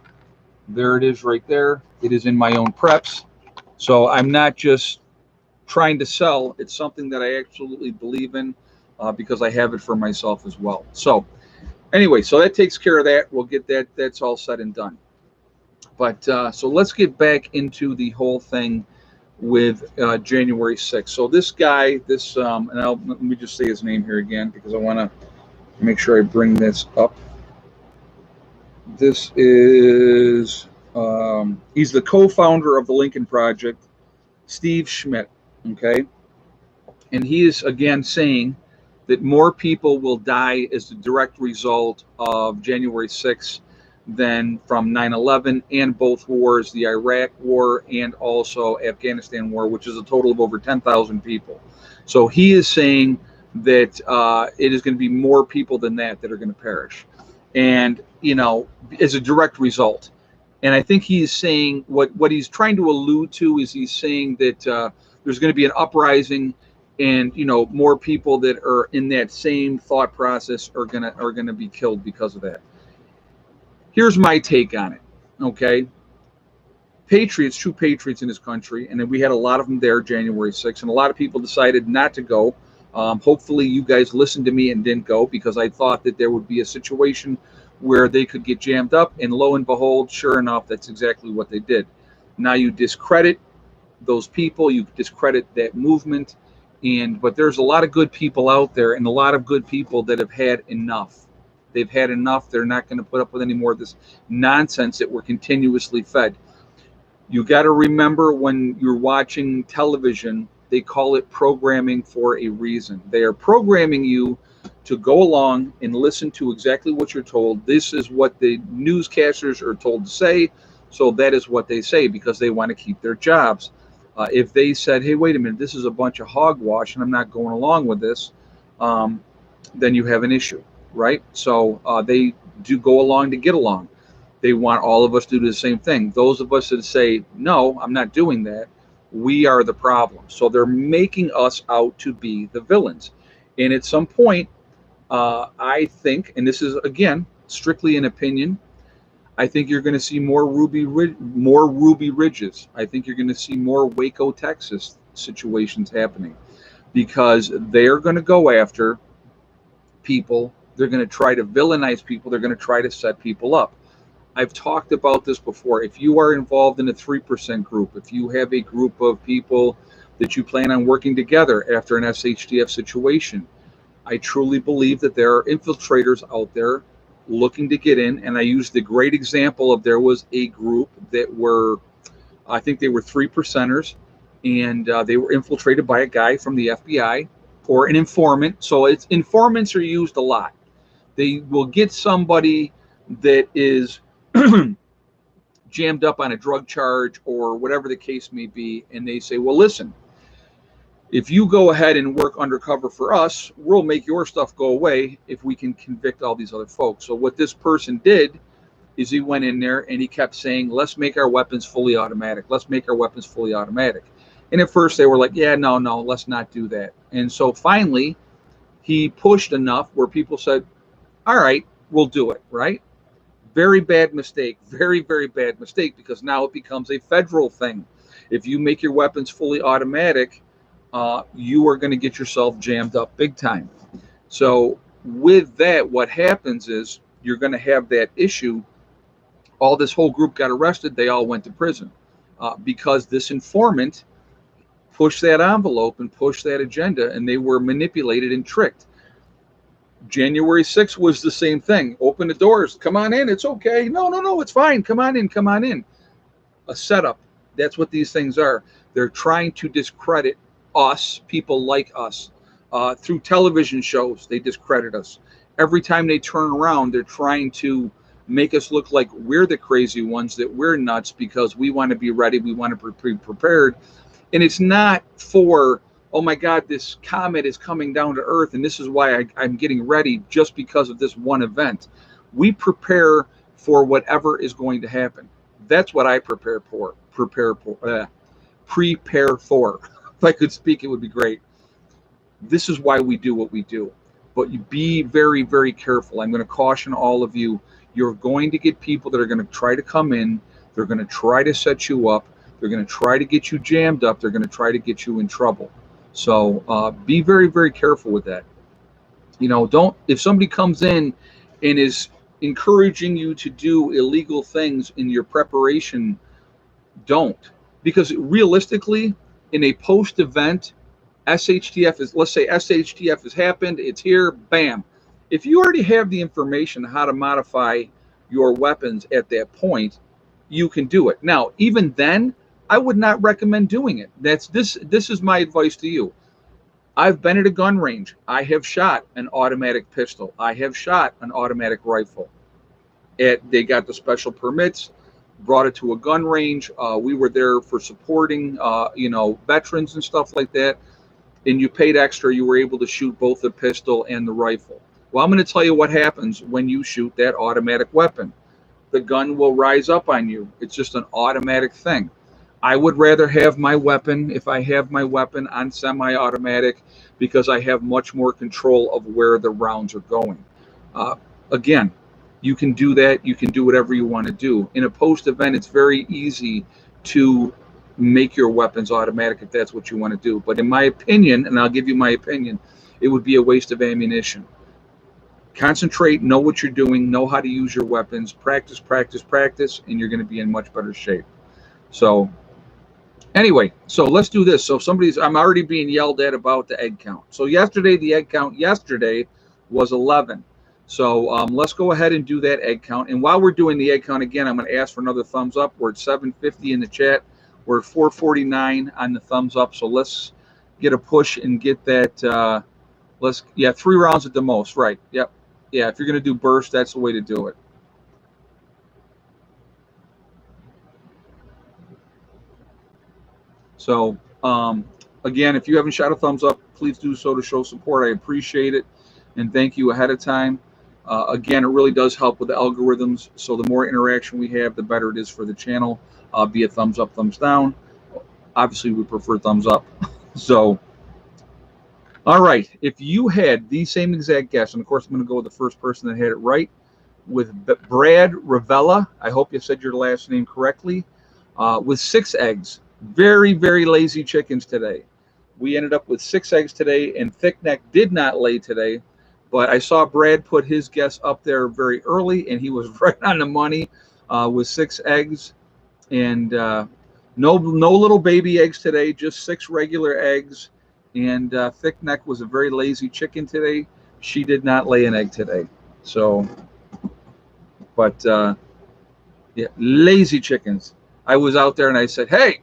There it is right there. It is in my own preps. So I'm not just trying to sell. It's something that I absolutely believe in because I have it for myself as well. So anyway, so that takes care of that. We'll get that. That's all said and done. But so let's get back into the whole thing with January 6th. So this guy, and let me just say his name here again because I want to make sure I bring this up. This is, he's the co-founder of the Lincoln Project, Steve Schmidt, okay? And he is, again, saying that more people will die as a direct result of January 6th than from 9/11 and both wars, the Iraq War and also Afghanistan War, which is a total of over 10,000 people. So he is saying that it is going to be more people than that are going to perish. And, you know, as a direct result. And I think he's saying what he's trying to allude to is he's saying that there's going to be an uprising and, you know, more people that are in that same thought process are going to be killed because of that. Here's my take on it, okay? Patriots, true patriots in this country, and then we had a lot of them there January 6th, and a lot of people decided not to go. Hopefully you guys listened to me and didn't go because I thought that there would be a situation where they could get jammed up, and lo and behold, sure enough, that's exactly what they did. Now you discredit those people, you discredit that movement, but there's a lot of good people out there and a lot of good people that have had enough. They've had enough. They're not going to put up with any more of this nonsense that we're continuously fed. You got to remember when you're watching television, they call it programming for a reason. They are programming you to go along and listen to exactly what you're told. This is what the newscasters are told to say, so that is what they say because they want to keep their jobs. If they said, hey, wait a minute, this is a bunch of hogwash and I'm not going along with this, then you have an issue, right? So they do go along to get along. They want all of us to do the same thing. Those of us that say, no, I'm not doing that, we are the problem. So they're making us out to be the villains. And at some point, I think, and this is, again, strictly an opinion, I think you're going to see more Ruby Ridges. I think you're going to see more Waco, Texas situations happening because they're going to go after people They're going to try to villainize people. They're going to try to set people up. I've talked about this before. If you are involved in a 3% group, if you have a group of people that you plan on working together after an SHTF situation, I truly believe that there are infiltrators out there looking to get in. And I used the great example of there was a group that were, I think they were 3%ers, and they were infiltrated by a guy from the FBI or an informant. So informants are used a lot. They will get somebody that is jammed up on a drug charge or whatever the case may be, and they say, well, listen, if you go ahead and work undercover for us, we'll make your stuff go away if we can convict all these other folks. So what this person did is he went in there and he kept saying, let's make our weapons fully automatic. Let's make our weapons fully automatic. And at first they were like, yeah, no, let's not do that. And so finally he pushed enough where people said, all right, we'll do it, right? Very bad mistake, very, very bad mistake, because now it becomes a federal thing. If you make your weapons fully automatic, you are going to get yourself jammed up big time. So with that, what happens is you're going to have that issue. All this whole group got arrested. They all went to prison because this informant pushed that envelope and pushed that agenda, and they were manipulated and tricked. January 6th was the same thing. Open the doors. Come on in. It's okay. No, it's fine. Come on in. Come on in. A setup. That's what these things are. They're trying to discredit us, people like us. Through television shows, they discredit us. Every time they turn around, they're trying to make us look like we're the crazy ones, that we're nuts because we want to be ready. We want to be prepared. And it's not for, oh my God, this comet is coming down to Earth, and this is why I'm getting ready just because of this one event. We prepare for whatever is going to happen. That's what I prepare for. If I could speak, it would be great. This is why we do what we do. But you be very, very careful. I'm going to caution all of you. You're going to get people that are going to try to come in. They're going to try to set you up. They're going to try to get you jammed up. They're going to try to get you in trouble. So be very, very careful with that. If somebody comes in and is encouraging you to do illegal things in your preparation, don't. Because realistically, in a post-event, let's say SHTF has happened, it's here, bam. If you already have the information how to modify your weapons at that point, you can do it. Now, even then, I would not recommend doing it. This is my advice to you. I've been at a gun range. I have shot an automatic pistol. I have shot an automatic rifle. They got the special permits, brought it to a gun range. We were there for supporting, veterans and stuff like that. And you paid extra. You were able to shoot both the pistol and the rifle. Well, I'm going to tell you what happens when you shoot that automatic weapon. The gun will rise up on you. It's just an automatic thing. I would rather have my weapon, if I have my weapon, on semi-automatic, because I have much more control of where the rounds are going. Again, you can do that. You can do whatever you want to do. In a post-event, it's very easy to make your weapons automatic if that's what you want to do. But in my opinion, and I'll give you my opinion, it would be a waste of ammunition. Concentrate, know what you're doing, know how to use your weapons, practice, and you're going to be in much better shape. So anyway, so let's do this. So I'm already being yelled at about the egg count. So the egg count yesterday was 11. So let's go ahead and do that egg count. And while we're doing the egg count, again, I'm going to ask for another thumbs up. We're at 750 in the chat. We're at 449 on the thumbs up. So let's get a push and get that. 3 rounds at the most. Right. Yep. Yeah. If you're going to do burst, that's the way to do it. So, again, if you haven't shot a thumbs up, please do so to show support. I appreciate it. And thank you ahead of time. Again, it really does help with the algorithms. So the more interaction we have, the better it is for the channel. Be it thumbs up, thumbs down. Obviously, we prefer thumbs up. So, all right. If you had the same exact guess, and of course, I'm going to go with the first person that had it right, with Brad Ravella. I hope you said your last name correctly. With 6 eggs. Very, very lazy chickens today. We ended up with 6 eggs today, and Thick Neck did not lay today. But I saw Brad put his guess up there very early, and he was right on the money with 6 eggs. And no little baby eggs today, just 6 regular eggs. And Thick Neck was a very lazy chicken today. She did not lay an egg today. So, but yeah, lazy chickens. I was out there and I said, hey,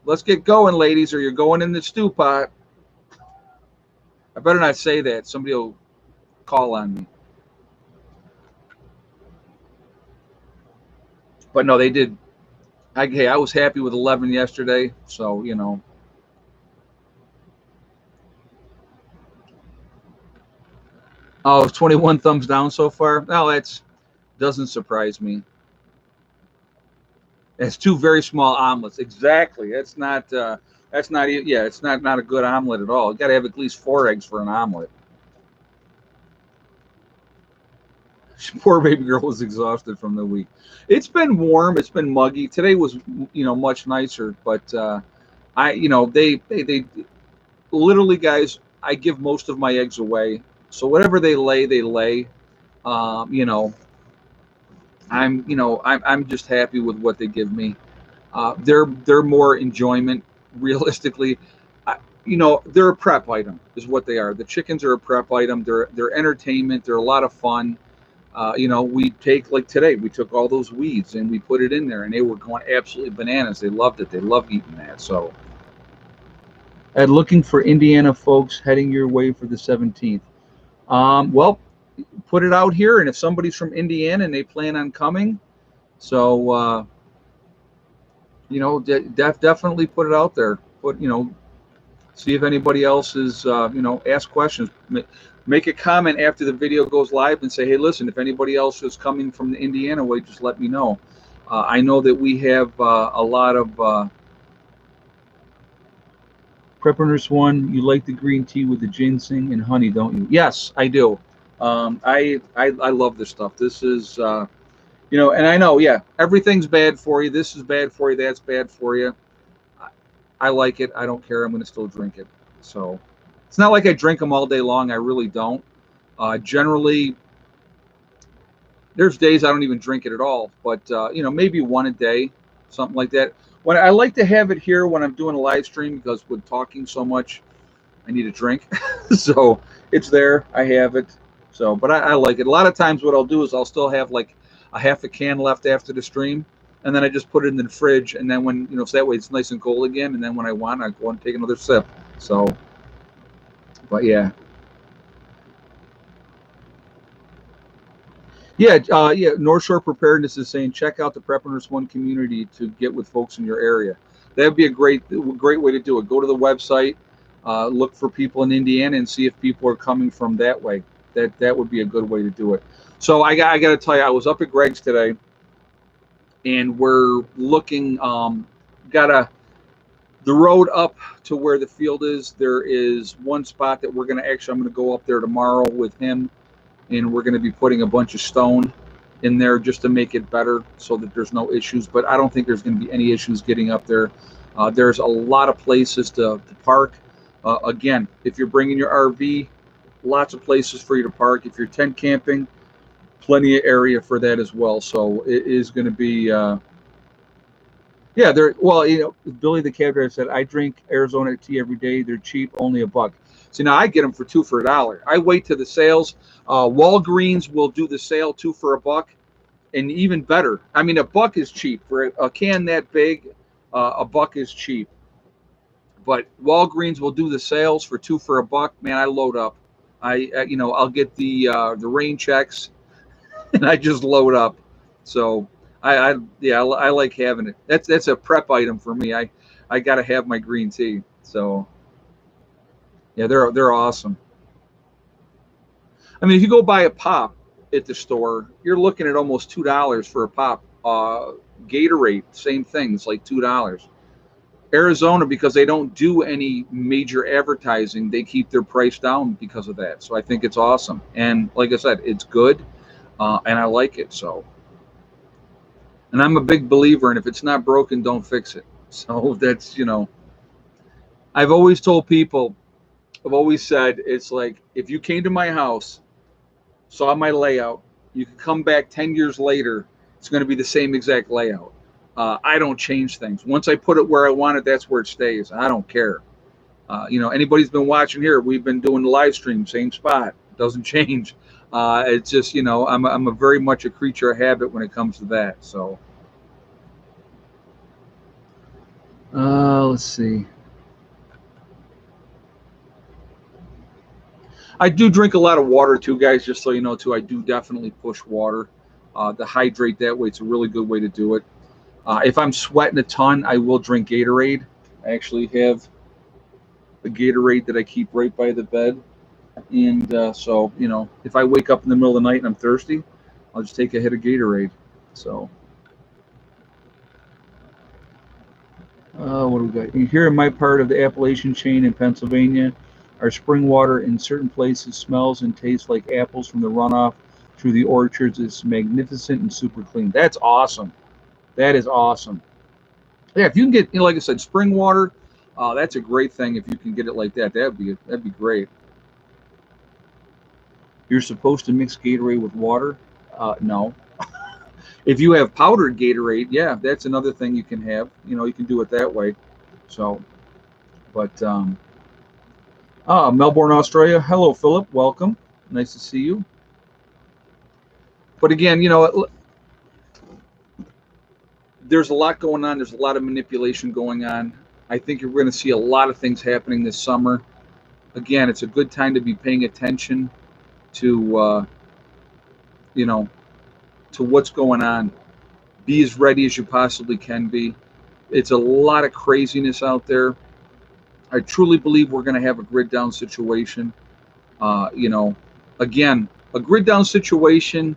let's get going, ladies, or you're going in the stew pot. I better not say that. Somebody will call on me. But no, they did. I was happy with 11 yesterday. So, Oh, 21 thumbs down so far. No, that doesn't surprise me. It's 2 very small omelets. Exactly. That's not. That's not. Yeah, it's not a good omelet at all. You got to have at least 4 eggs for an omelet. Poor baby girl was exhausted from the week. It's been warm. It's been muggy. Today was, much nicer. But they literally, guys. I give most of my eggs away. So whatever they lay, they lay. Um, you know, I'm just happy with what they give me. They're more enjoyment. Realistically, they're a prep item, is what they are. The chickens are a prep item. They're entertainment. They're a lot of fun. We take, like today, we took all those weeds and we put it in there, and they were going absolutely bananas. They loved it. They loved eating that. So, Ed, looking for Indiana folks heading your way for the 17th. Well, put it out here, and if somebody's from Indiana and they plan on coming, so definitely put it out there. See if anybody else is, ask questions. Make a comment after the video goes live and say, hey, listen, if anybody else is coming from the Indiana way, just let me know. I know that we have a lot of Prepperness One. You like the green tea with the ginseng and honey, don't you? Yes, I do. I love this stuff. This is, and I know, yeah, everything's bad for you. This is bad for you. That's bad for you. I like it. I don't care. I'm going to still drink it. So it's not like I drink them all day long. I really don't. Generally, there's days I don't even drink it at all. But maybe one a day, something like that. When I like to have it here when I'm doing a live stream, because with talking so much, I need a drink. So it's there. I have it. So, but I like it. A lot of times, what I'll do is I'll still have like a half a can left after the stream, and then I just put it in the fridge, and then when so that way it's nice and cold again, and then when I want, I go and take another sip. So, but yeah, yeah. North Shore Preparedness is saying check out the Prepperness One community to get with folks in your area. That'd be a great way to do it. Go to the website, look for people in Indiana, and see if people are coming from that way. That would be a good way to do it. So I got to tell you, I was up at Greg's today, and we're looking. The road up to where the field is. There is one spot that I'm going to go up there tomorrow with him, and we're going to be putting a bunch of stone in there just to make it better so that there's no issues. But I don't think there's going to be any issues getting up there. There's a lot of places to park. Again, if you're bringing your RV, lots of places for you to park. If you're tent camping, plenty of area for that as well. So it is going to be, yeah. Billy the cab driver said, I drink Arizona tea every day. They're cheap, only $1. See, now I get them for 2 for $1. I wait to the sales. Walgreens will do the sale 2 for $1, and even better. I mean, $1 is cheap for a can that big. $1 is cheap, but Walgreens will do the sales for 2 for $1. Man, I load up. I'll get the rain checks, and I just load up. So I like having it. That's a prep item for me. I got to have my green tea. So yeah, they're awesome. I mean, if you go buy a pop at the store, you're looking at almost $2 for a pop. Gatorade, same thing. It's like $2. Arizona, because they don't do any major advertising, they keep their price down because of that. So I think it's awesome. And like I said, it's good, and I like it. So, and I'm a big believer in if it's not broken, don't fix it. So that's, I've always told people, I've always said it's like if you came to my house, saw my layout, you could come back 10 years later, it's going to be the same exact layout. I don't change things. Once I put it where I want it, that's where it stays. I don't care. Anybody's been watching here, we've been doing the live stream, same spot, doesn't change. It's just, I'm a very much a creature of habit when it comes to that. So, let's see. I do drink a lot of water too, guys. Just so you know, too, I do definitely push water to hydrate that way. It's a really good way to do it. If I'm sweating a ton, I will drink Gatorade. I actually have the Gatorade that I keep right by the bed. And so, if I wake up in the middle of the night and I'm thirsty, I'll just take a hit of Gatorade. So, what do we got? Here in my part of the Appalachian chain in Pennsylvania, our spring water in certain places smells and tastes like apples from the runoff through the orchards. It's magnificent and super clean. That's awesome. That is awesome. Yeah, if you can get, like I said, spring water, that's a great thing. If you can get it like that, that'd be great. You're supposed to mix Gatorade with water. No. If you have powdered Gatorade, yeah, that's another thing you can have. You can do it that way. So, but Melbourne, Australia. Hello, Philip. Welcome. Nice to see you. But again, there's a lot going on. There's a lot of manipulation going on. I think you're going to see a lot of things happening this summer. Again, it's a good time to be paying attention to, to what's going on. Be as ready as you possibly can be. It's a lot of craziness out there. I truly believe we're going to have a grid down situation. Again, a grid down situation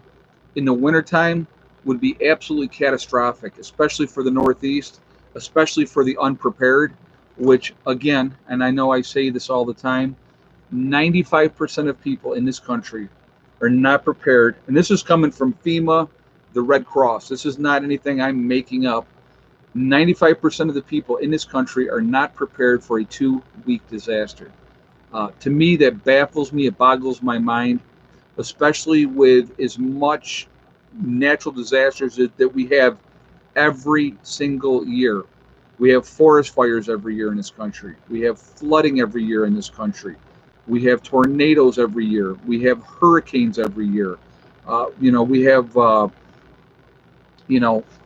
in the wintertime would be absolutely catastrophic, especially for the Northeast, especially for the unprepared, which, again, and I know I say this all the time, 95% of people in this country are not prepared. And this is coming from FEMA, the Red Cross. This is not anything I'm making up. 95% of the people in this country are not prepared for a 2-week disaster. To me, that baffles me. It boggles my mind, especially with as much natural disasters that we have every single year. We have forest fires every year in this country. We have flooding every year in this country. We have tornadoes every year. We have hurricanes every year. We have,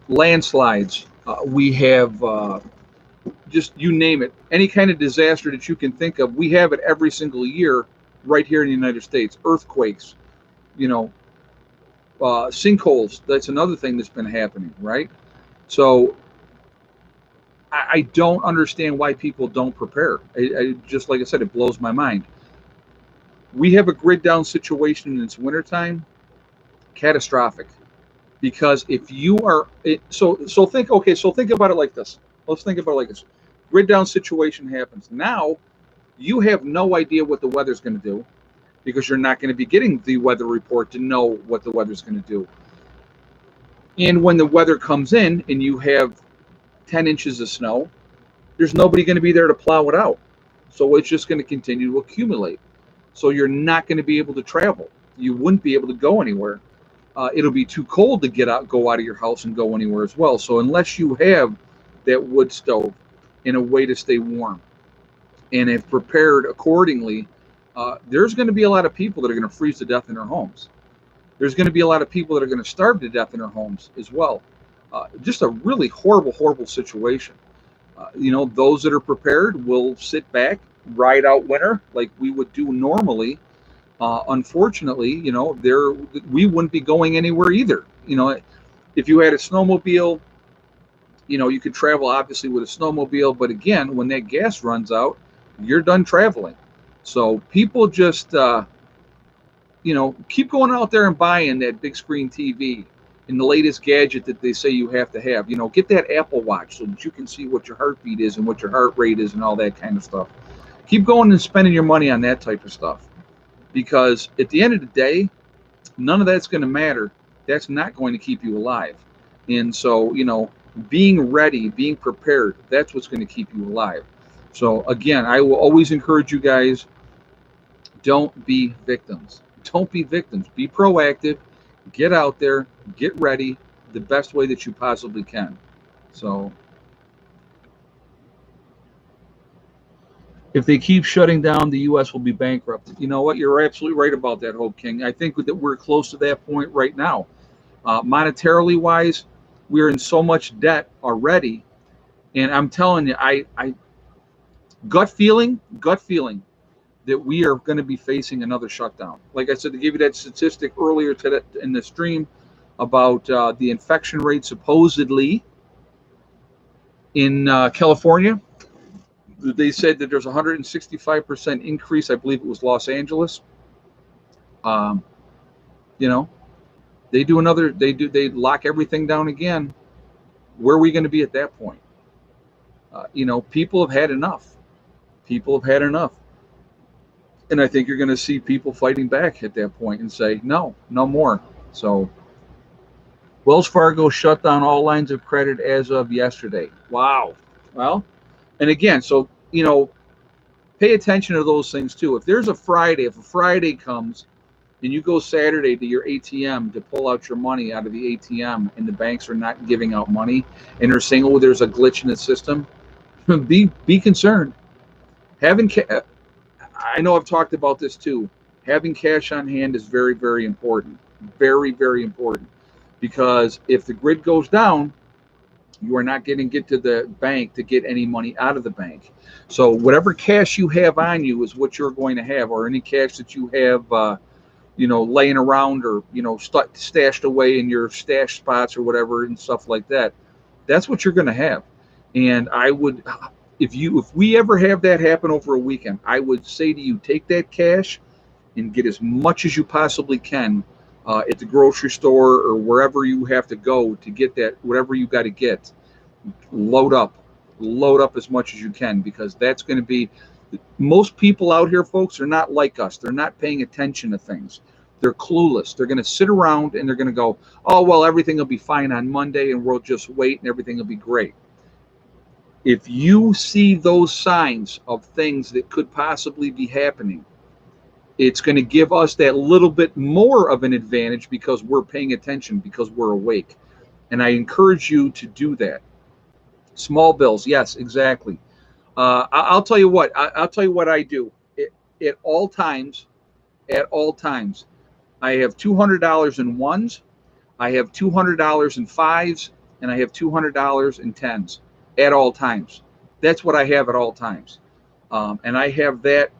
landslides. We have just you name it. Any kind of disaster that you can think of, we have it every single year right here in the United States. Earthquakes, sinkholes. That's another thing that's been happening, right? So I don't understand why people don't prepare. Just like I said, it blows my mind. We have a grid down situation in this wintertime, catastrophic. Because if you are so think about it like this. Let's think about it like this. Grid down situation happens. Now you have no idea what the weather's going to do because you're not going to be getting the weather report to know what the weather's going to do. And when the weather comes in and you have 10 inches of snow, there's nobody going to be there to plow it out. So it's just going to continue to accumulate. So you're not going to be able to travel. You wouldn't be able to go anywhere. It'll be too cold to go out of your house and go anywhere as well. So unless you have that wood stove in a way to stay warm and have prepared accordingly, there's going to be a lot of people that are going to freeze to death in their homes. There's going to be a lot of people that are going to starve to death in their homes as well. Just a really horrible, horrible situation. Those that are prepared will sit back, ride out winter like we would do normally. Unfortunately, we wouldn't be going anywhere either. If you had a snowmobile, you could travel obviously with a snowmobile, but again, when that gas runs out, you're done traveling. So people just, keep going out there and buying that big screen TV and the latest gadget that they say you have to have. Get that Apple Watch so that you can see what your heartbeat is and what your heart rate is and all that kind of stuff. Keep going and spending your money on that type of stuff. Because at the end of the day, none of that's going to matter. That's not going to keep you alive. And so, being ready, being prepared, that's what's going to keep you alive. So again, I will always encourage you guys, Don't be victims. Don't be victims. Be proactive. Get out there. Get ready the best way that you possibly can. So if they keep shutting down, the U.S. will be bankrupt. You know what? You're absolutely right about that, Hope King. I think that we're close to that point right now. Monetarily wise, we're in so much debt already. And I'm telling you, I gut feeling that we are going to be facing another shutdown. Like I said, to give you that statistic earlier today in the stream about the infection rate supposedly in California, they said that there's 165% increase. I believe it was Los Angeles. Um, you know, they lock everything down again. Where are we going to be at that point? People have had enough. People have had enough. And I think you're going to see people fighting back at that point and say, no, no more. So Wells Fargo shut down all lines of credit as of yesterday. Wow. Well, and again, so, pay attention to those things too. If a Friday comes and you go Saturday to your ATM to pull out your money out of the ATM and the banks are not giving out money and they're saying, oh, there's a glitch in the system, be concerned. I know I've talked about this too. Having cash on hand is very, very important. Very, very important. Because if the grid goes down, you are not going to get to the bank to get any money out of the bank. So whatever cash you have on you is what you're going to have, or any cash that you have, laying around or, stashed away in your stash spots or whatever and stuff like that. That's what you're going to have. And I would, if we ever have that happen over a weekend, I would say to you, take that cash and get as much as you possibly can at the grocery store or wherever you have to go to get that, whatever you got to get. Load up as much as you can, because that's going to be, most people out here, folks, are not like us. They're not paying attention to things. They're clueless. They're going to sit around and they're going to go, oh, well, everything will be fine on Monday and we'll just wait and everything will be great. If you see those signs of things that could possibly be happening, it's going to give us that little bit more of an advantage because we're paying attention, because we're awake. And I encourage you to do that. Small bills, yes, exactly. I'll tell you what. I'll tell you what I do. At all times, I have $200 in ones, I have $200 in fives, and I have $200 in tens at all times. That's what I have at all times. And I have that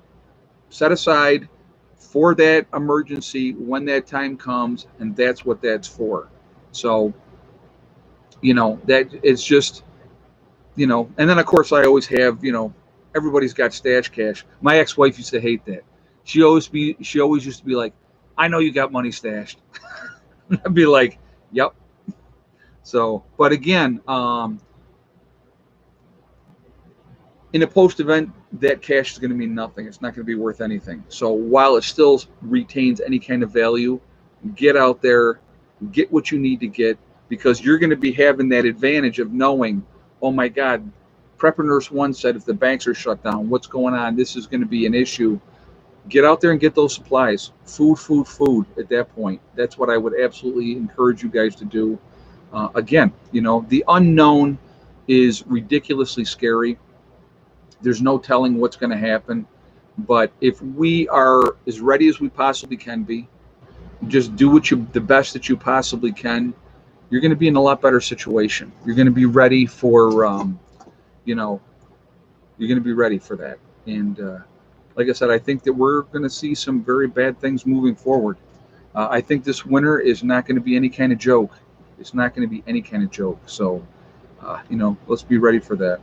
set aside for that emergency when that time comes, and that's what that's for. So, that it's just, and then of course I always have, everybody's got stash cash. My ex-wife used to hate that. She always used to be like, I know you got money stashed. I'd be like, yep. So, but again, in a post-event, that cash is going to mean nothing. It's not going to be worth anything. So while it still retains any kind of value, get out there, get what you need to get, because you're going to be having that advantage of knowing, oh my God, Prepper Nurse 1 said if the banks are shut down, what's going on? This is going to be an issue. Get out there and get those supplies. Food at that point. That's what I would absolutely encourage you guys to do. Again, the unknown is ridiculously scary. There's no telling what's going to happen. But if we are as ready as we possibly can be, just do the best that you possibly can, you're going to be in a lot better situation. You're going to be ready for, you're going to be ready for that. And like I said, I think that we're going to see some very bad things moving forward. I think this winter is not going to be any kind of joke. It's not going to be any kind of joke. So, let's be ready for that.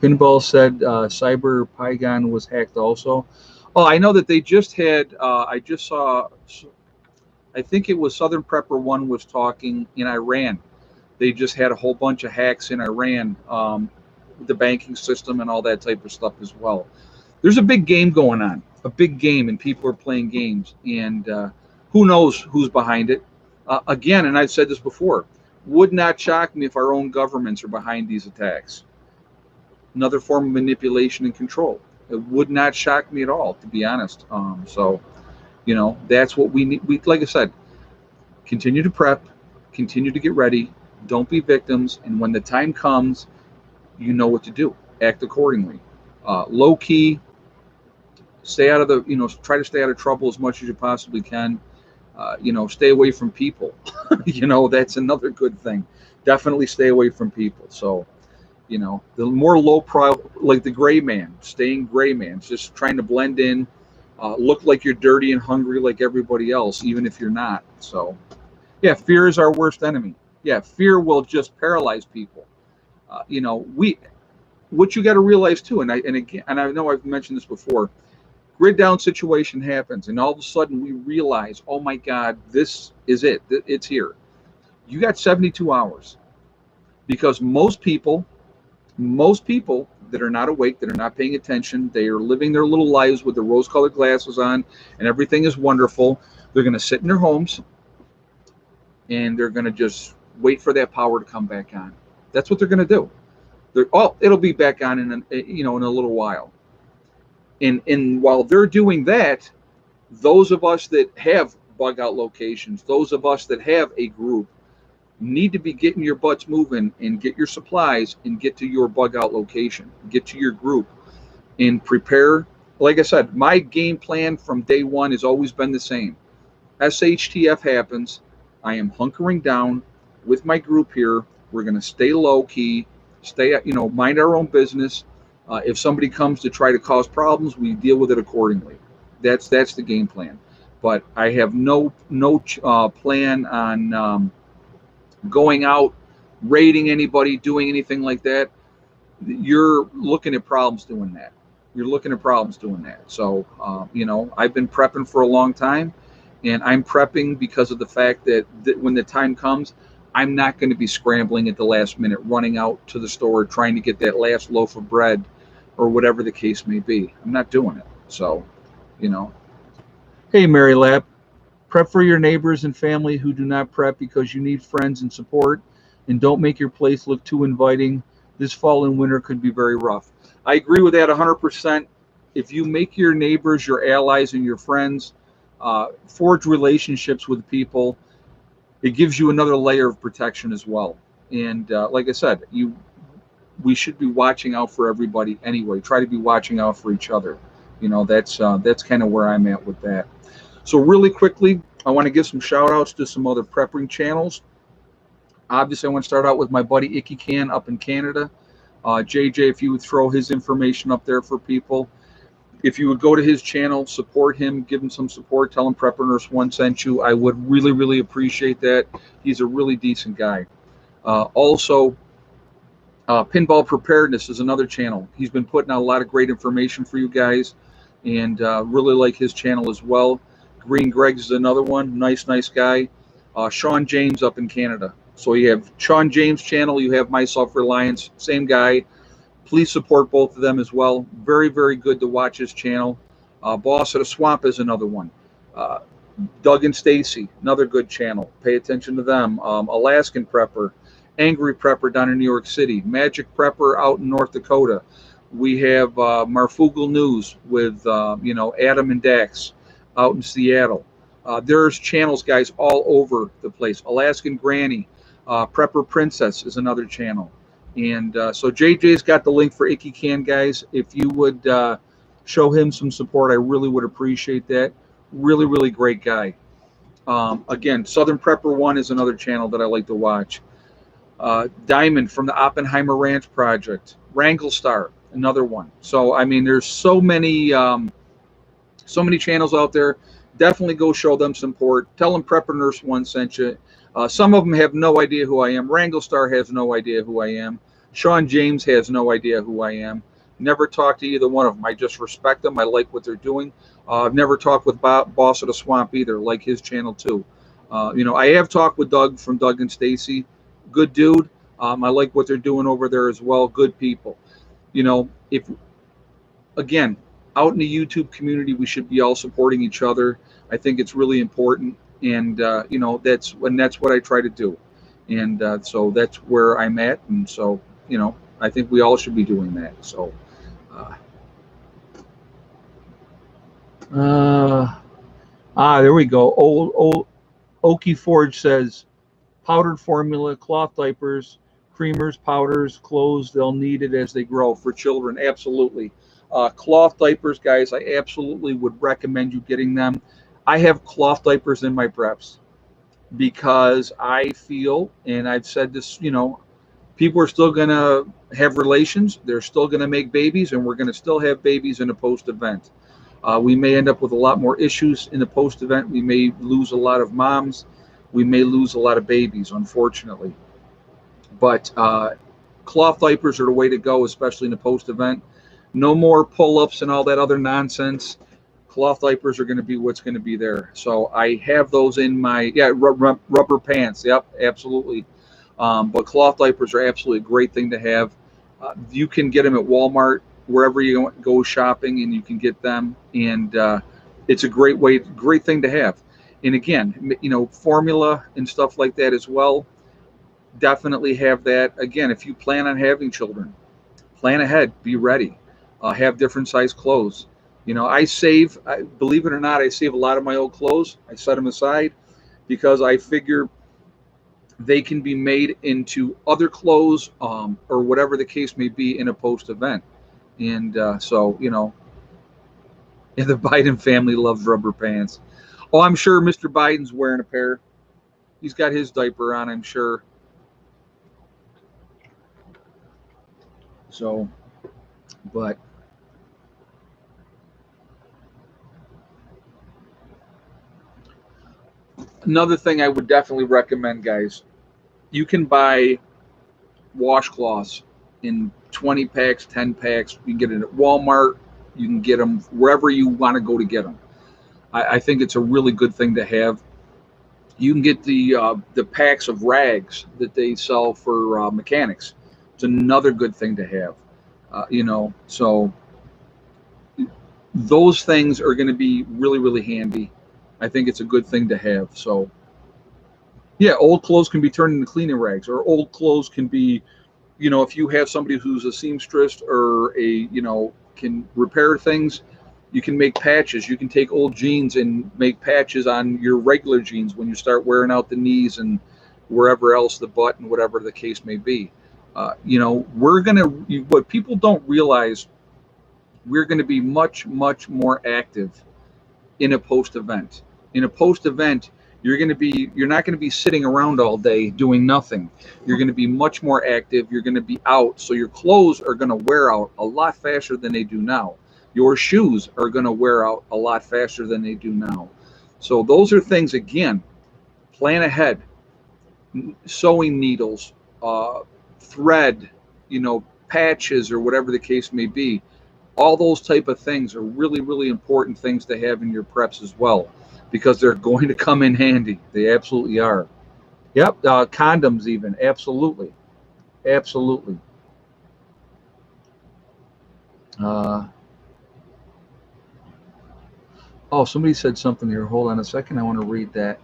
Pinball said Cyber Pygon was hacked also. Oh, I know that they just had, I just saw, I think it was Southern Prepper 1 was talking in Iran. They just had a whole bunch of hacks in Iran, the banking system and all that type of stuff as well. There's a big game going on, and people are playing games, and who knows who's behind it. Again, and I've said this before, would not shock me if our own governments are behind these attacks. Another form of manipulation and control. It would not shock me at all, to be honest. So, that's what we need. Like I said, continue to prep, continue to get ready. Don't be victims. And when the time comes, you know what to do. Act accordingly. Low key, stay out of try to stay out of trouble as much as you possibly can. Stay away from people. That's another good thing. Definitely stay away from people. So, the more low pro, like the gray man, staying gray man, just trying to blend in, look like you're dirty and hungry like everybody else, even if you're not. So, yeah, fear is our worst enemy. Yeah, fear will just paralyze people. What you got to realize too, and I know I've mentioned this before. Grid down situation happens, and all of a sudden we realize, oh my God, this is it. It's here. You got 72 hours, because most people that are not awake, that are not paying attention, they are living their little lives with the rose-colored glasses on, and everything is wonderful. They're going to sit in their homes, and they're going to just wait for that power to come back on. That's what they're going to do. It'll be back on in a little while. And while they're doing that, those of us that have bug out locations, those of us that have a group, need to be getting your butts moving and get your supplies and get to your bug out location, get to your group and prepare. Like I said, my game plan from day one has always been the same. SHTF happens, I am hunkering down with my group here. We're going to stay low key, mind our own business. If somebody comes to try to cause problems, we deal with it accordingly. That's the game plan. But I have no plan on going out, raiding anybody, doing anything like that. You're looking at problems doing that. So, I've been prepping for a long time, and I'm prepping because of the fact that when the time comes, I'm not going to be scrambling at the last minute, running out to the store, trying to get that last loaf of bread or whatever the case may be. I'm not doing it. So, Hey, Mary Lab, prep for your neighbors and family who do not prep because you need friends and support, and don't make your place look too inviting. This fall and winter could be very rough. I agree with that 100%. If you make your neighbors your allies and your friends, forge relationships with people, it gives you another layer of protection as well. And like I said, we should be watching out for everybody anyway. Try to be watching out for each other. That's kind of where I'm at with that. So really quickly, I want to give some shout outs to some other prepping channels. Obviously, I want to start out with my buddy Icky Can up in Canada. JJ, if you would throw his information up there for people. If you would go to his channel, support him, give him some support, tell him Prepper Nurse One sent you. I would really, really appreciate that. He's a really decent guy. Also, Pinball Preparedness is another channel. He's been putting out a lot of great information for you guys, and really like his channel as well. Green Greg's is another one. Nice guy. Sean James up in Canada. So you have Sean James' channel, you have My Self-Reliance, same guy. Please support both of them as well. Very, very good to watch his channel. Boss of the Swamp is another one. Doug and Stacy, another good channel. Pay attention to them. Alaskan Prepper, Angry Prepper down in New York City, Magic Prepper out in North Dakota. We have Marfugal News with Adam and Dax out in Seattle. There's channels, guys, all over the place. Alaskan Granny, Prepper Princess is another channel. And so JJ's got the link for Icky Can, guys. If you would show him some support, I really would appreciate that. Really, really great guy. Again, Southern Prepper One is another channel that I like to watch. Diamond from the Oppenheimer Ranch Project. Wrangle Star, another one. So, I mean, there's so many channels out there. Definitely go show them support. Tell them Prepper Nurse One sent you. Some of them have no idea who I am. Wrangle Star has no idea who I am. Sean James has no idea who I am. Never talked to either one of them. I just respect them. I like what they're doing. I've never talked with Boss of the Swamp either, like his channel too. I have talked with Doug from Doug and Stacy. Good dude. I like what they're doing over there as well. Good people. Again, out in the YouTube community, we should be all supporting each other. I think it's really important, and that's what I try to do, and so that's where I'm at, and so I think we all should be doing that. So Uh, there we go. Old Okie Forge says powdered formula, cloth diapers, creamers, powders, clothes. They'll need it as they grow for children. Absolutely. Cloth diapers, guys, I absolutely would recommend you getting them. I have cloth diapers in my preps because I feel, and I've said this, people are still going to have relations. They're still going to make babies, and we're going to still have babies in a post event. We may end up with a lot more issues in the post event. We may lose a lot of moms. We may lose a lot of babies, unfortunately. But cloth diapers are the way to go, especially in the post event. No more pull ups and all that other nonsense. Cloth diapers are going to be what's going to be there. So I have those in my, rubber pants. Yep, absolutely. But cloth diapers are absolutely a great thing to have. You can get them at Walmart, wherever you go shopping, and you can get them. And it's a great thing to have. And again, formula and stuff like that as well. Definitely have that. Again, if you plan on having children, plan ahead, be ready, have different size clothes. Believe it or not, I save a lot of my old clothes. I set them aside because I figure they can be made into other clothes, or whatever the case may be in a post event. And and the Biden family loves rubber pants. Oh, I'm sure Mr. Biden's wearing a pair. He's got his diaper on, I'm sure. So, but another thing I would definitely recommend, guys, you can buy washcloths in 20 packs, 10 packs. You can get it at Walmart. You can get them wherever you want to go to get them. I think it's a really good thing to have. You can get the packs of rags that they sell for mechanics. It's another good thing to have. So those things are going to be really, really handy. I think it's a good thing to have. So yeah, old clothes can be turned into cleaning rags, or old clothes can be, if you have somebody who's a seamstress, or can repair things, you can make patches. You can take old jeans and make patches on your regular jeans when you start wearing out the knees and wherever else, the butt and whatever the case may be. What people don't realize, we're going to be much, much more active in a post event. In a post event, you're not going to be sitting around all day doing nothing. You're going to be much more active. You're going to be out. So your clothes are going to wear out a lot faster than they do now. Your shoes are going to wear out a lot faster than they do now. So those are things, again, plan ahead. Sewing needles, thread, patches, or whatever the case may be. All those type of things are really, really important things to have in your preps as well, because they're going to come in handy. They absolutely are. Yep, condoms even, absolutely, absolutely. Uh, oh, somebody said something here. Hold on a second. I want to read that.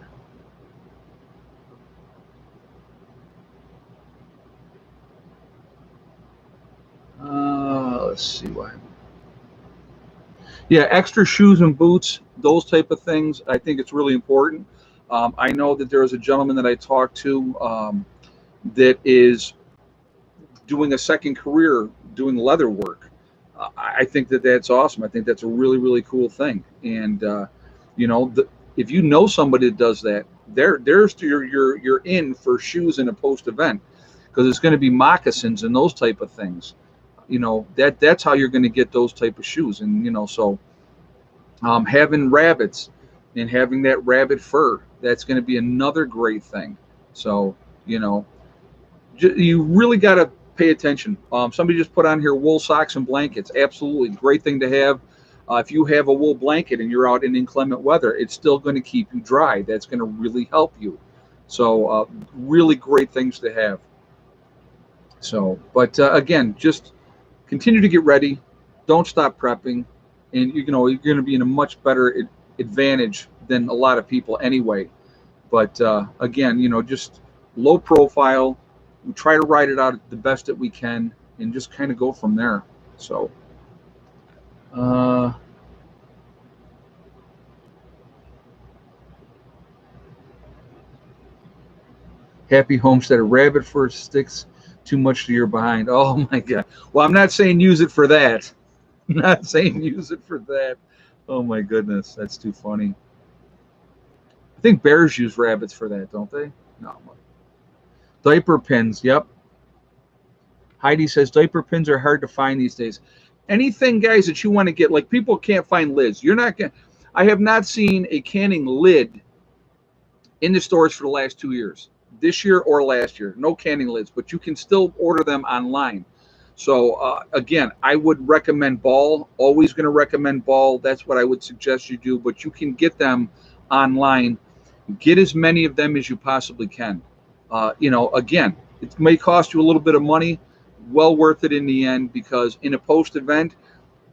Let's see why. Yeah, extra shoes and boots, those type of things. I think it's really important. I know that there is a gentleman that I talked to, that is doing a second career doing leather work. I think that that's awesome. I think that's a really, really cool thing. And if you know somebody that does that, there's you're in for shoes in a post event, because it's going to be moccasins and those type of things. That's how you're going to get those type of shoes. And so having rabbits and having that rabbit fur, that's going to be another great thing. So you know you really got to pay attention. Somebody just put on here wool socks and blankets. Absolutely, great thing to have. If you have a wool blanket and you're out in inclement weather, it's still going to keep you dry. That's going to really help you. So, really great things to have. So, but again, just continue to get ready. Don't stop prepping, and you're going to be in a much better advantage than a lot of people anyway. But again, just low profile. We try to ride it out the best that we can, and just kind of go from there. So, uh, Happy Homestead, a rabbit fur sticks too much to your behind. Oh my God. Well, I'm not saying use it for that. I'm not saying use it for that. Oh my goodness, that's too funny. I think bears use rabbits for that, don't they? No. Diaper pins, yep. Heidi says diaper pins are hard to find these days. Anything, guys, that you want to get, like people can't find lids. You're not going to, I have not seen a canning lid in the stores for the last 2 years, this year or last year. No canning lids, but you can still order them online. So again, I would recommend Ball. Always going to recommend Ball. That's what I would suggest you do. But you can get them online. Get as many of them as you possibly can. Again, it may cost you a little bit of money. Well worth it in the end, because in a post event,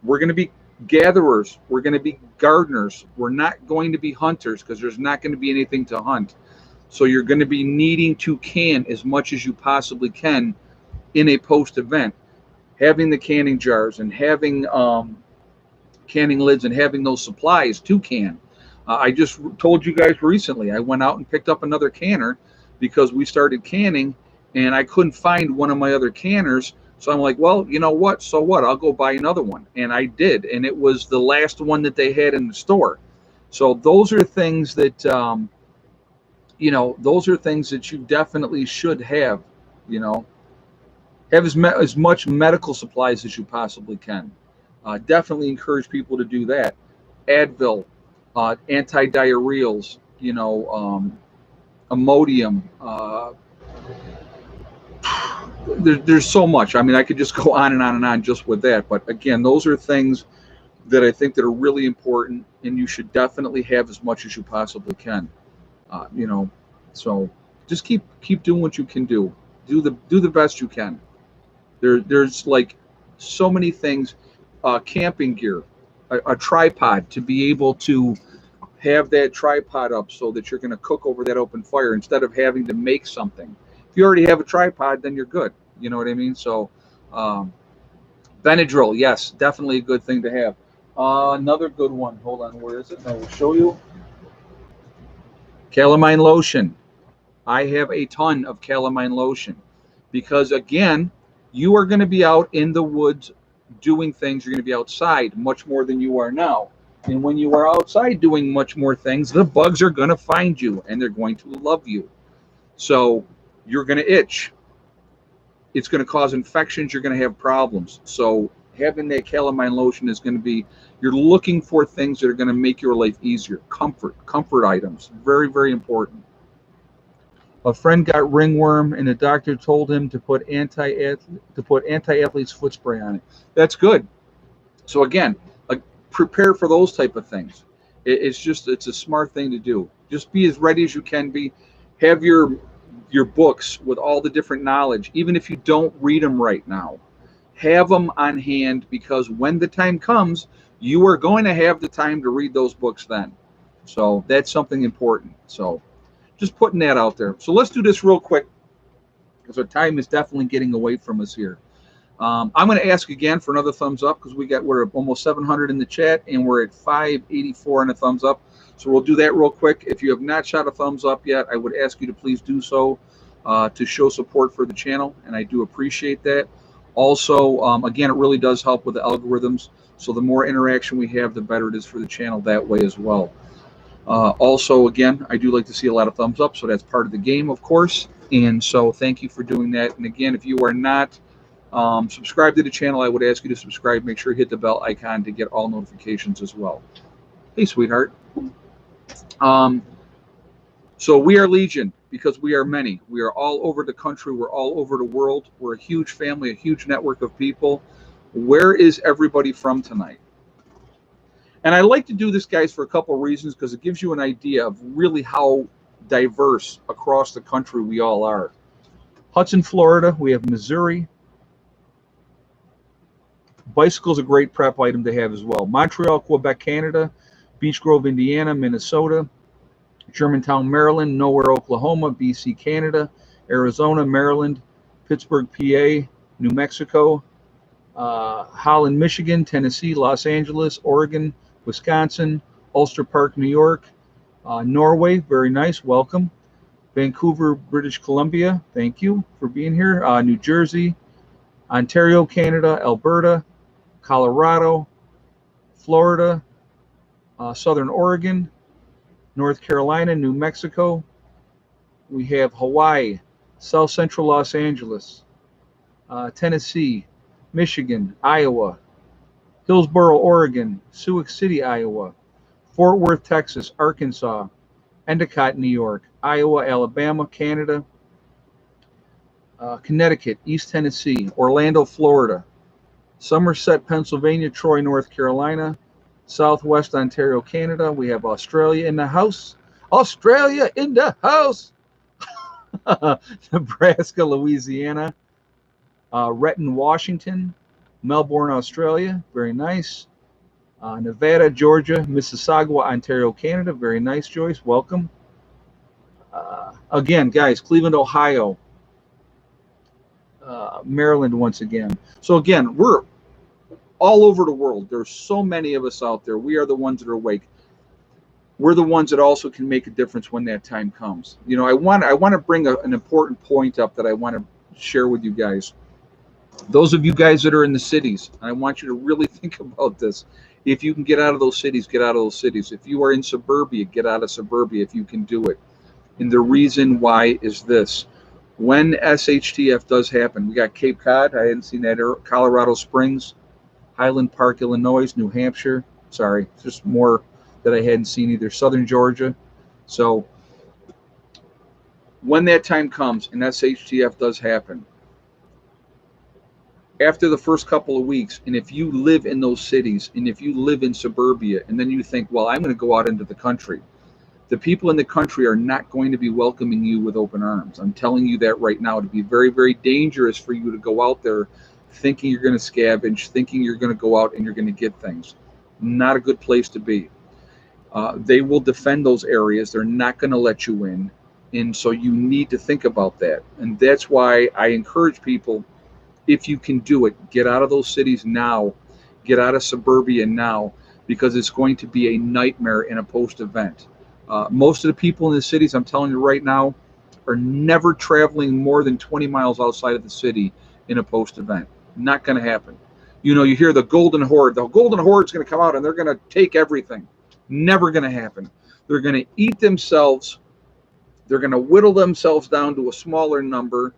we're going to be gatherers. We're going to be gardeners. We're not going to be hunters, because there's not going to be anything to hunt. So you're going to be needing to can as much as you possibly can in a post event. Having the canning jars and having canning lids and having those supplies to can. I just told you guys recently, I went out and picked up another canner because we started canning and I couldn't find one of my other canners. So I'm like, well, you know what? So what? I'll go buy another one. And I did. And it was the last one that they had in the store. So those are things that, those are things that you definitely should have, Have as much medical supplies as you possibly can. Definitely encourage people to do that. Advil, anti-diarrheals, Imodium. There's so much. I mean, I could just go on and on and on just with that. But again, those are things that I think that are really important, and you should definitely have as much as you possibly can. So just keep doing what you can do. Do the best you can. There's like so many things. Camping gear, a tripod, to be able to have that tripod up so that you're going to cook over that open fire instead of having to make something. If you already have a tripod, then you're good. You know what I mean? So Benadryl, yes, definitely a good thing to have. Another good one. Hold on, where is it? I will show you. Calamine Lotion. I have a ton of Calamine Lotion because, again, you are going to be out in the woods doing things. You're going to be outside much more than you are now. And when you are outside doing much more things, the bugs are going to find you and they're going to love you. So you're going to itch. It's going to cause infections. You're going to have problems. So having that Calamine Lotion is going to be, you're looking for things that are going to make your life easier. Comfort items. Very, very important. A friend got ringworm, and the doctor told him to put anti-athlete's foot spray on it. That's good. So again, prepare for those type of things. It's a smart thing to do. Just be as ready as you can be. Have your books with all the different knowledge, even if you don't read them right now. Have them on hand, because when the time comes, you are going to have the time to read those books then. So that's something important. So just putting that out there. So let's do this real quick, because our time is definitely getting away from us here. I'm going to ask again for another thumbs up, because we're almost 700 in the chat and we're at 584 on a thumbs up. So we'll do that real quick. If you have not shot a thumbs up yet, I would ask you to please do so to show support for the channel, and I do appreciate that. Also, again, it really does help with the algorithms. So the more interaction we have, the better it is for the channel that way as well. Also, again, I do like to see a lot of thumbs up, so that's part of the game, of course. And so thank you for doing that. And again, if you are not subscribed to the channel, I would ask you to subscribe. Make sure you hit the bell icon to get all notifications as well. Hey, sweetheart. So we are Legion because we are many. We are all over the country. We're all over the world. We're a huge family, a huge network of people. Where is everybody from tonight? And I like to do this, guys, for a couple of reasons, because it gives you an idea of really how diverse across the country we all are. Hudson, Florida. We have Missouri. Bicycle's a great prep item to have as well. Montreal, Quebec, Canada. Beech Grove, Indiana. Minnesota. Germantown, Maryland. Nowhere, Oklahoma. BC, Canada. Arizona, Maryland. Pittsburgh, PA. New Mexico. Holland, Michigan. Tennessee. Los Angeles. Oregon. Wisconsin. Ulster Park, New York. Norway, very nice. Welcome. Vancouver, British Columbia. Thank you for being here. New Jersey, Ontario, Canada, Alberta, Colorado, Florida, Southern Oregon, North Carolina, New Mexico. We have Hawaii, South Central Los Angeles, Tennessee, Michigan, Iowa, Hillsboro, Oregon, Sioux City, Iowa, Fort Worth, Texas, Arkansas, Endicott, New York, Iowa, Alabama, Canada, Connecticut, East Tennessee, Orlando, Florida, Somerset, Pennsylvania, Troy, North Carolina, Southwest Ontario, Canada. We have Australia in the house. Australia in the house. Nebraska, Louisiana, Renton, Washington, Melbourne, Australia. Very nice. Nevada, Georgia, Mississauga, Ontario, Canada. Very nice, Joyce. Welcome. Again, guys, Cleveland, Ohio, Maryland once again. So again, we're all over the world. There's so many of us out there. We are the ones that are awake. We're the ones that also can make a difference when that time comes. You know, I want to bring an important point up that I want to share with you guys. Those of you guys that are in the cities, I want you to really think about this. If you can get out of those cities, get out of those cities. If you are in suburbia, get out of suburbia if you can do it. And the reason why is this. When SHTF does happen, we got Cape Cod. I hadn't seen that. Colorado Springs, Highland Park, Illinois, New Hampshire. Sorry, just more that I hadn't seen either. Southern Georgia. So when that time comes and SHTF does happen, after the first couple of weeks, and if you live in those cities, and if you live in suburbia, and then you think, well, I'm going to go out into the country, the people in the country are not going to be welcoming you with open arms. I'm telling you that right now. It'd be very, very dangerous for you to go out there thinking you're going to scavenge, thinking you're going to go out and you're going to get things. Not a good place to be. They will defend those areas. They're not going to let you in. And so you need to think about that. And that's why I encourage people, if you can do it, get out of those cities now. Get out of suburbia now, because it's going to be a nightmare in a post-event. Most of the people in the cities, I'm telling you right now, are never traveling more than 20 miles outside of the city in a post-event. Not going to happen. You know, you hear the Golden Horde. The Golden Horde is going to come out and they're going to take everything. Never going to happen. They're going to eat themselves. They're going to whittle themselves down to a smaller number,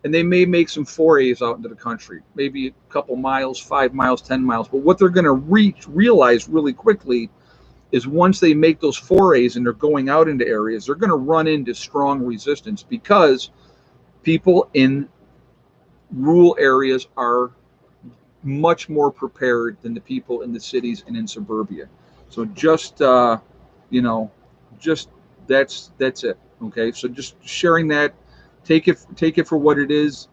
and they may make some forays out into the country, maybe a couple miles, 5 miles, 10 miles. But what they're going to realize really quickly is once they make those forays and they're going out into areas, they're going to run into strong resistance, because people in rural areas are much more prepared than the people in the cities and in suburbia. So just, you know, just that's it. Okay. So just sharing that, take it for what it is,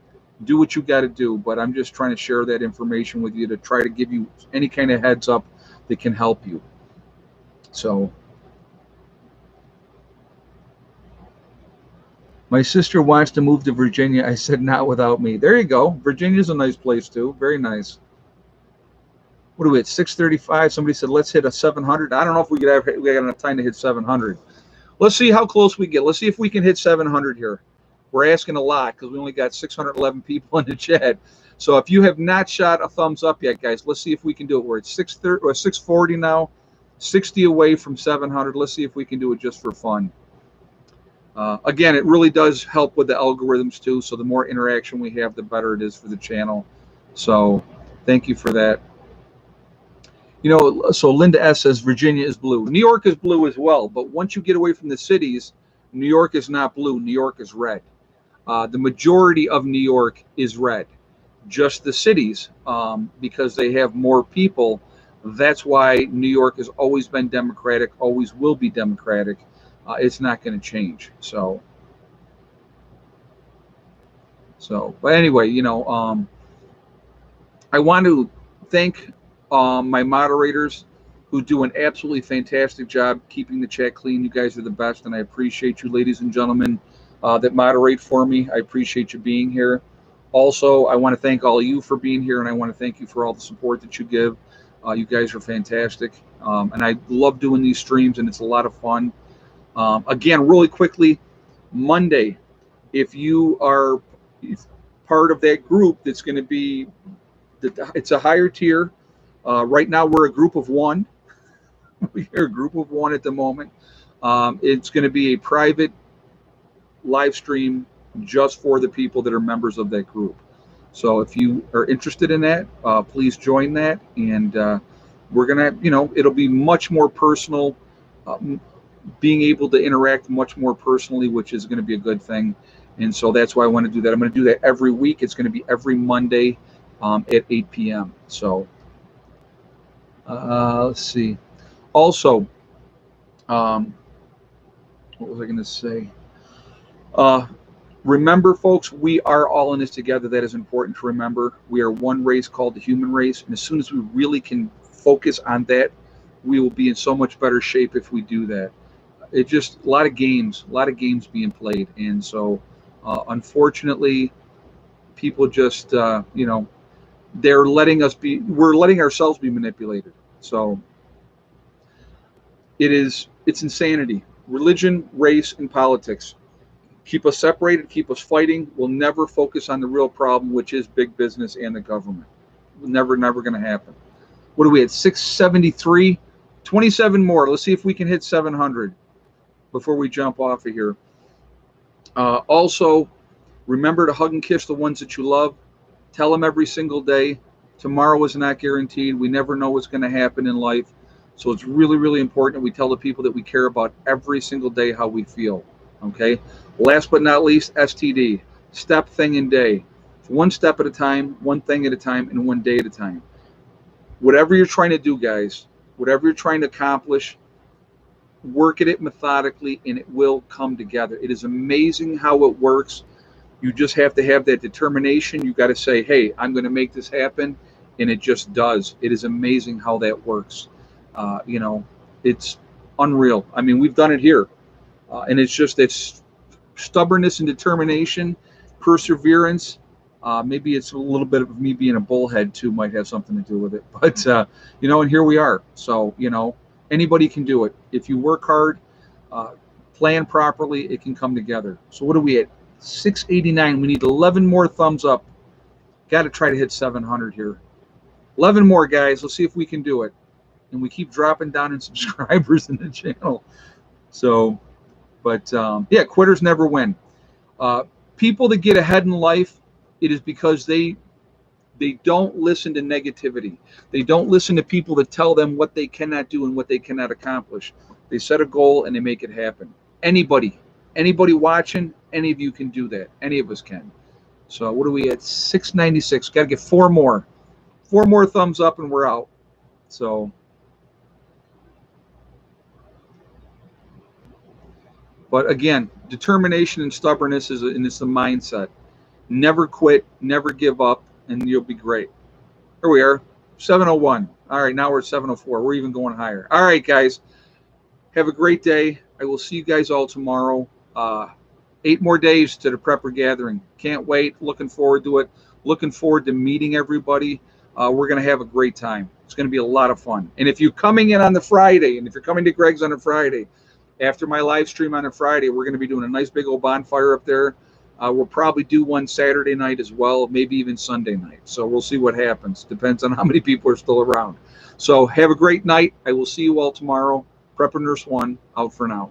do what you got to do. But I'm just trying to share that information with you to try to give you any kind of heads up that can help you. So my sister wants to move to Virginia. I said, not without me. There you go. Virginia's a nice place too. Very nice. What are we at? 635. Somebody said, let's hit a 700. I don't know if we got enough time to hit 700. Let's see how close we get. Let's see if we can hit 700 here. We're asking a lot because we only got 611 people in the chat. So if you have not shot a thumbs up yet, guys, let's see if we can do it. We're at 630 or 640 now, 60 away from 700. Let's see if we can do it just for fun. Again, it really does help with the algorithms too. So the more interaction we have, the better it is for the channel. So thank you for that. You know, so Linda S says Virginia is blue. New York is blue as well. But once you get away from the cities, New York is not blue. New York is red. The majority of New York is red. Just the cities, because they have more people. That's why New York has always been Democratic, always will be Democratic. It's not going to change. So, but anyway, you know, I want to thank my moderators who do an absolutely fantastic job keeping the chat clean. You guys are the best, and I appreciate you, ladies and gentlemen, that moderate for me. I appreciate you being here. Also, I want to thank all of you for being here, and I want to thank you for all the support that you give. You guys are fantastic, and I love doing these streams, and it's a lot of fun. Again, really quickly, Monday, if you are part of that group, that's going to be, it's a higher tier. Right now, we're a group of one. We're a group of one at the moment. It's going to be a private live stream just for the people that are members of that group. So if you are interested in that, please join that. And we're going to, it'll be much more personal, uh, being able to interact much more personally, which is going to be a good thing. And so that's why I want to do that. I'm going to do that every week. It's going to be every Monday at 8 p.m. So let's see. Also, what was I going to say? Uh, Remember, folks, we are all in this together. That is important to remember. We are one race called the human race. And as soon as we really can focus on that, we will be in so much better shape if we do that. It just, a lot of games being played. And so, unfortunately, people just, they're letting us be, we're letting ourselves be manipulated. So it's insanity. Religion, race, and politics keep us separated, keep us fighting. We'll never focus on the real problem, which is big business and the government. Never going to happen. What are we at? 673, 27 more. Let's see if we can hit 700 before we jump off of here. Also, remember to hug and kiss the ones that you love. Tell them every single day. Tomorrow is not guaranteed. We never know what's going to happen in life. So it's really, really important that we tell the people that we care about every single day how we feel. Okay. Last but not least, STD. Step, thing, and day. One step at a time, one thing at a time, and one day at a time. Whatever you're trying to do, guys, whatever you're trying to accomplish, work at it methodically, and it will come together. It is amazing how it works. You just have to have that determination. You got to say, hey, I'm going to make this happen. And it just does. It is amazing how that works. It's unreal. I mean, we've done it here. And it's stubbornness and determination, perseverance. Maybe it's a little bit of me being a bullhead too, might have something to do with it. But, and here we are. So, anybody can do it. If you work hard, plan properly, it can come together. So what are we at? 689. We need 11 more thumbs up. Got to try to hit 700 here. 11 more, guys. Let's see if we can do it. And we keep dropping down in subscribers in the channel. So, but quitters never win. People that get ahead in life, it is because they don't listen to negativity. They don't listen to people that tell them what they cannot do and what they cannot accomplish. They set a goal and they make it happen. Anybody watching, any of you can do that. Any of us can. So what are we at? 696. Got to get 4 more. 4 more thumbs up and we're out. So, but again, determination and stubbornness is the mindset. Never quit, never give up, and you'll be great. Here we are, 701. All right, now we're at 704. We're even going higher. All right, guys, have a great day. I will see you guys all tomorrow. 8 more days to the prepper gathering. Can't wait. Looking forward to it. Looking forward to meeting everybody. We're going to have a great time. It's going to be a lot of fun. And if you're coming in on the Friday, and if you're coming to Greg's on a Friday, after my live stream on a Friday, we're going to be doing a nice big old bonfire up there. We'll probably do one Saturday night as well, maybe even Sunday night. So we'll see what happens. Depends on how many people are still around. So have a great night. I will see you all tomorrow. Prepper Nurse 1 out for now.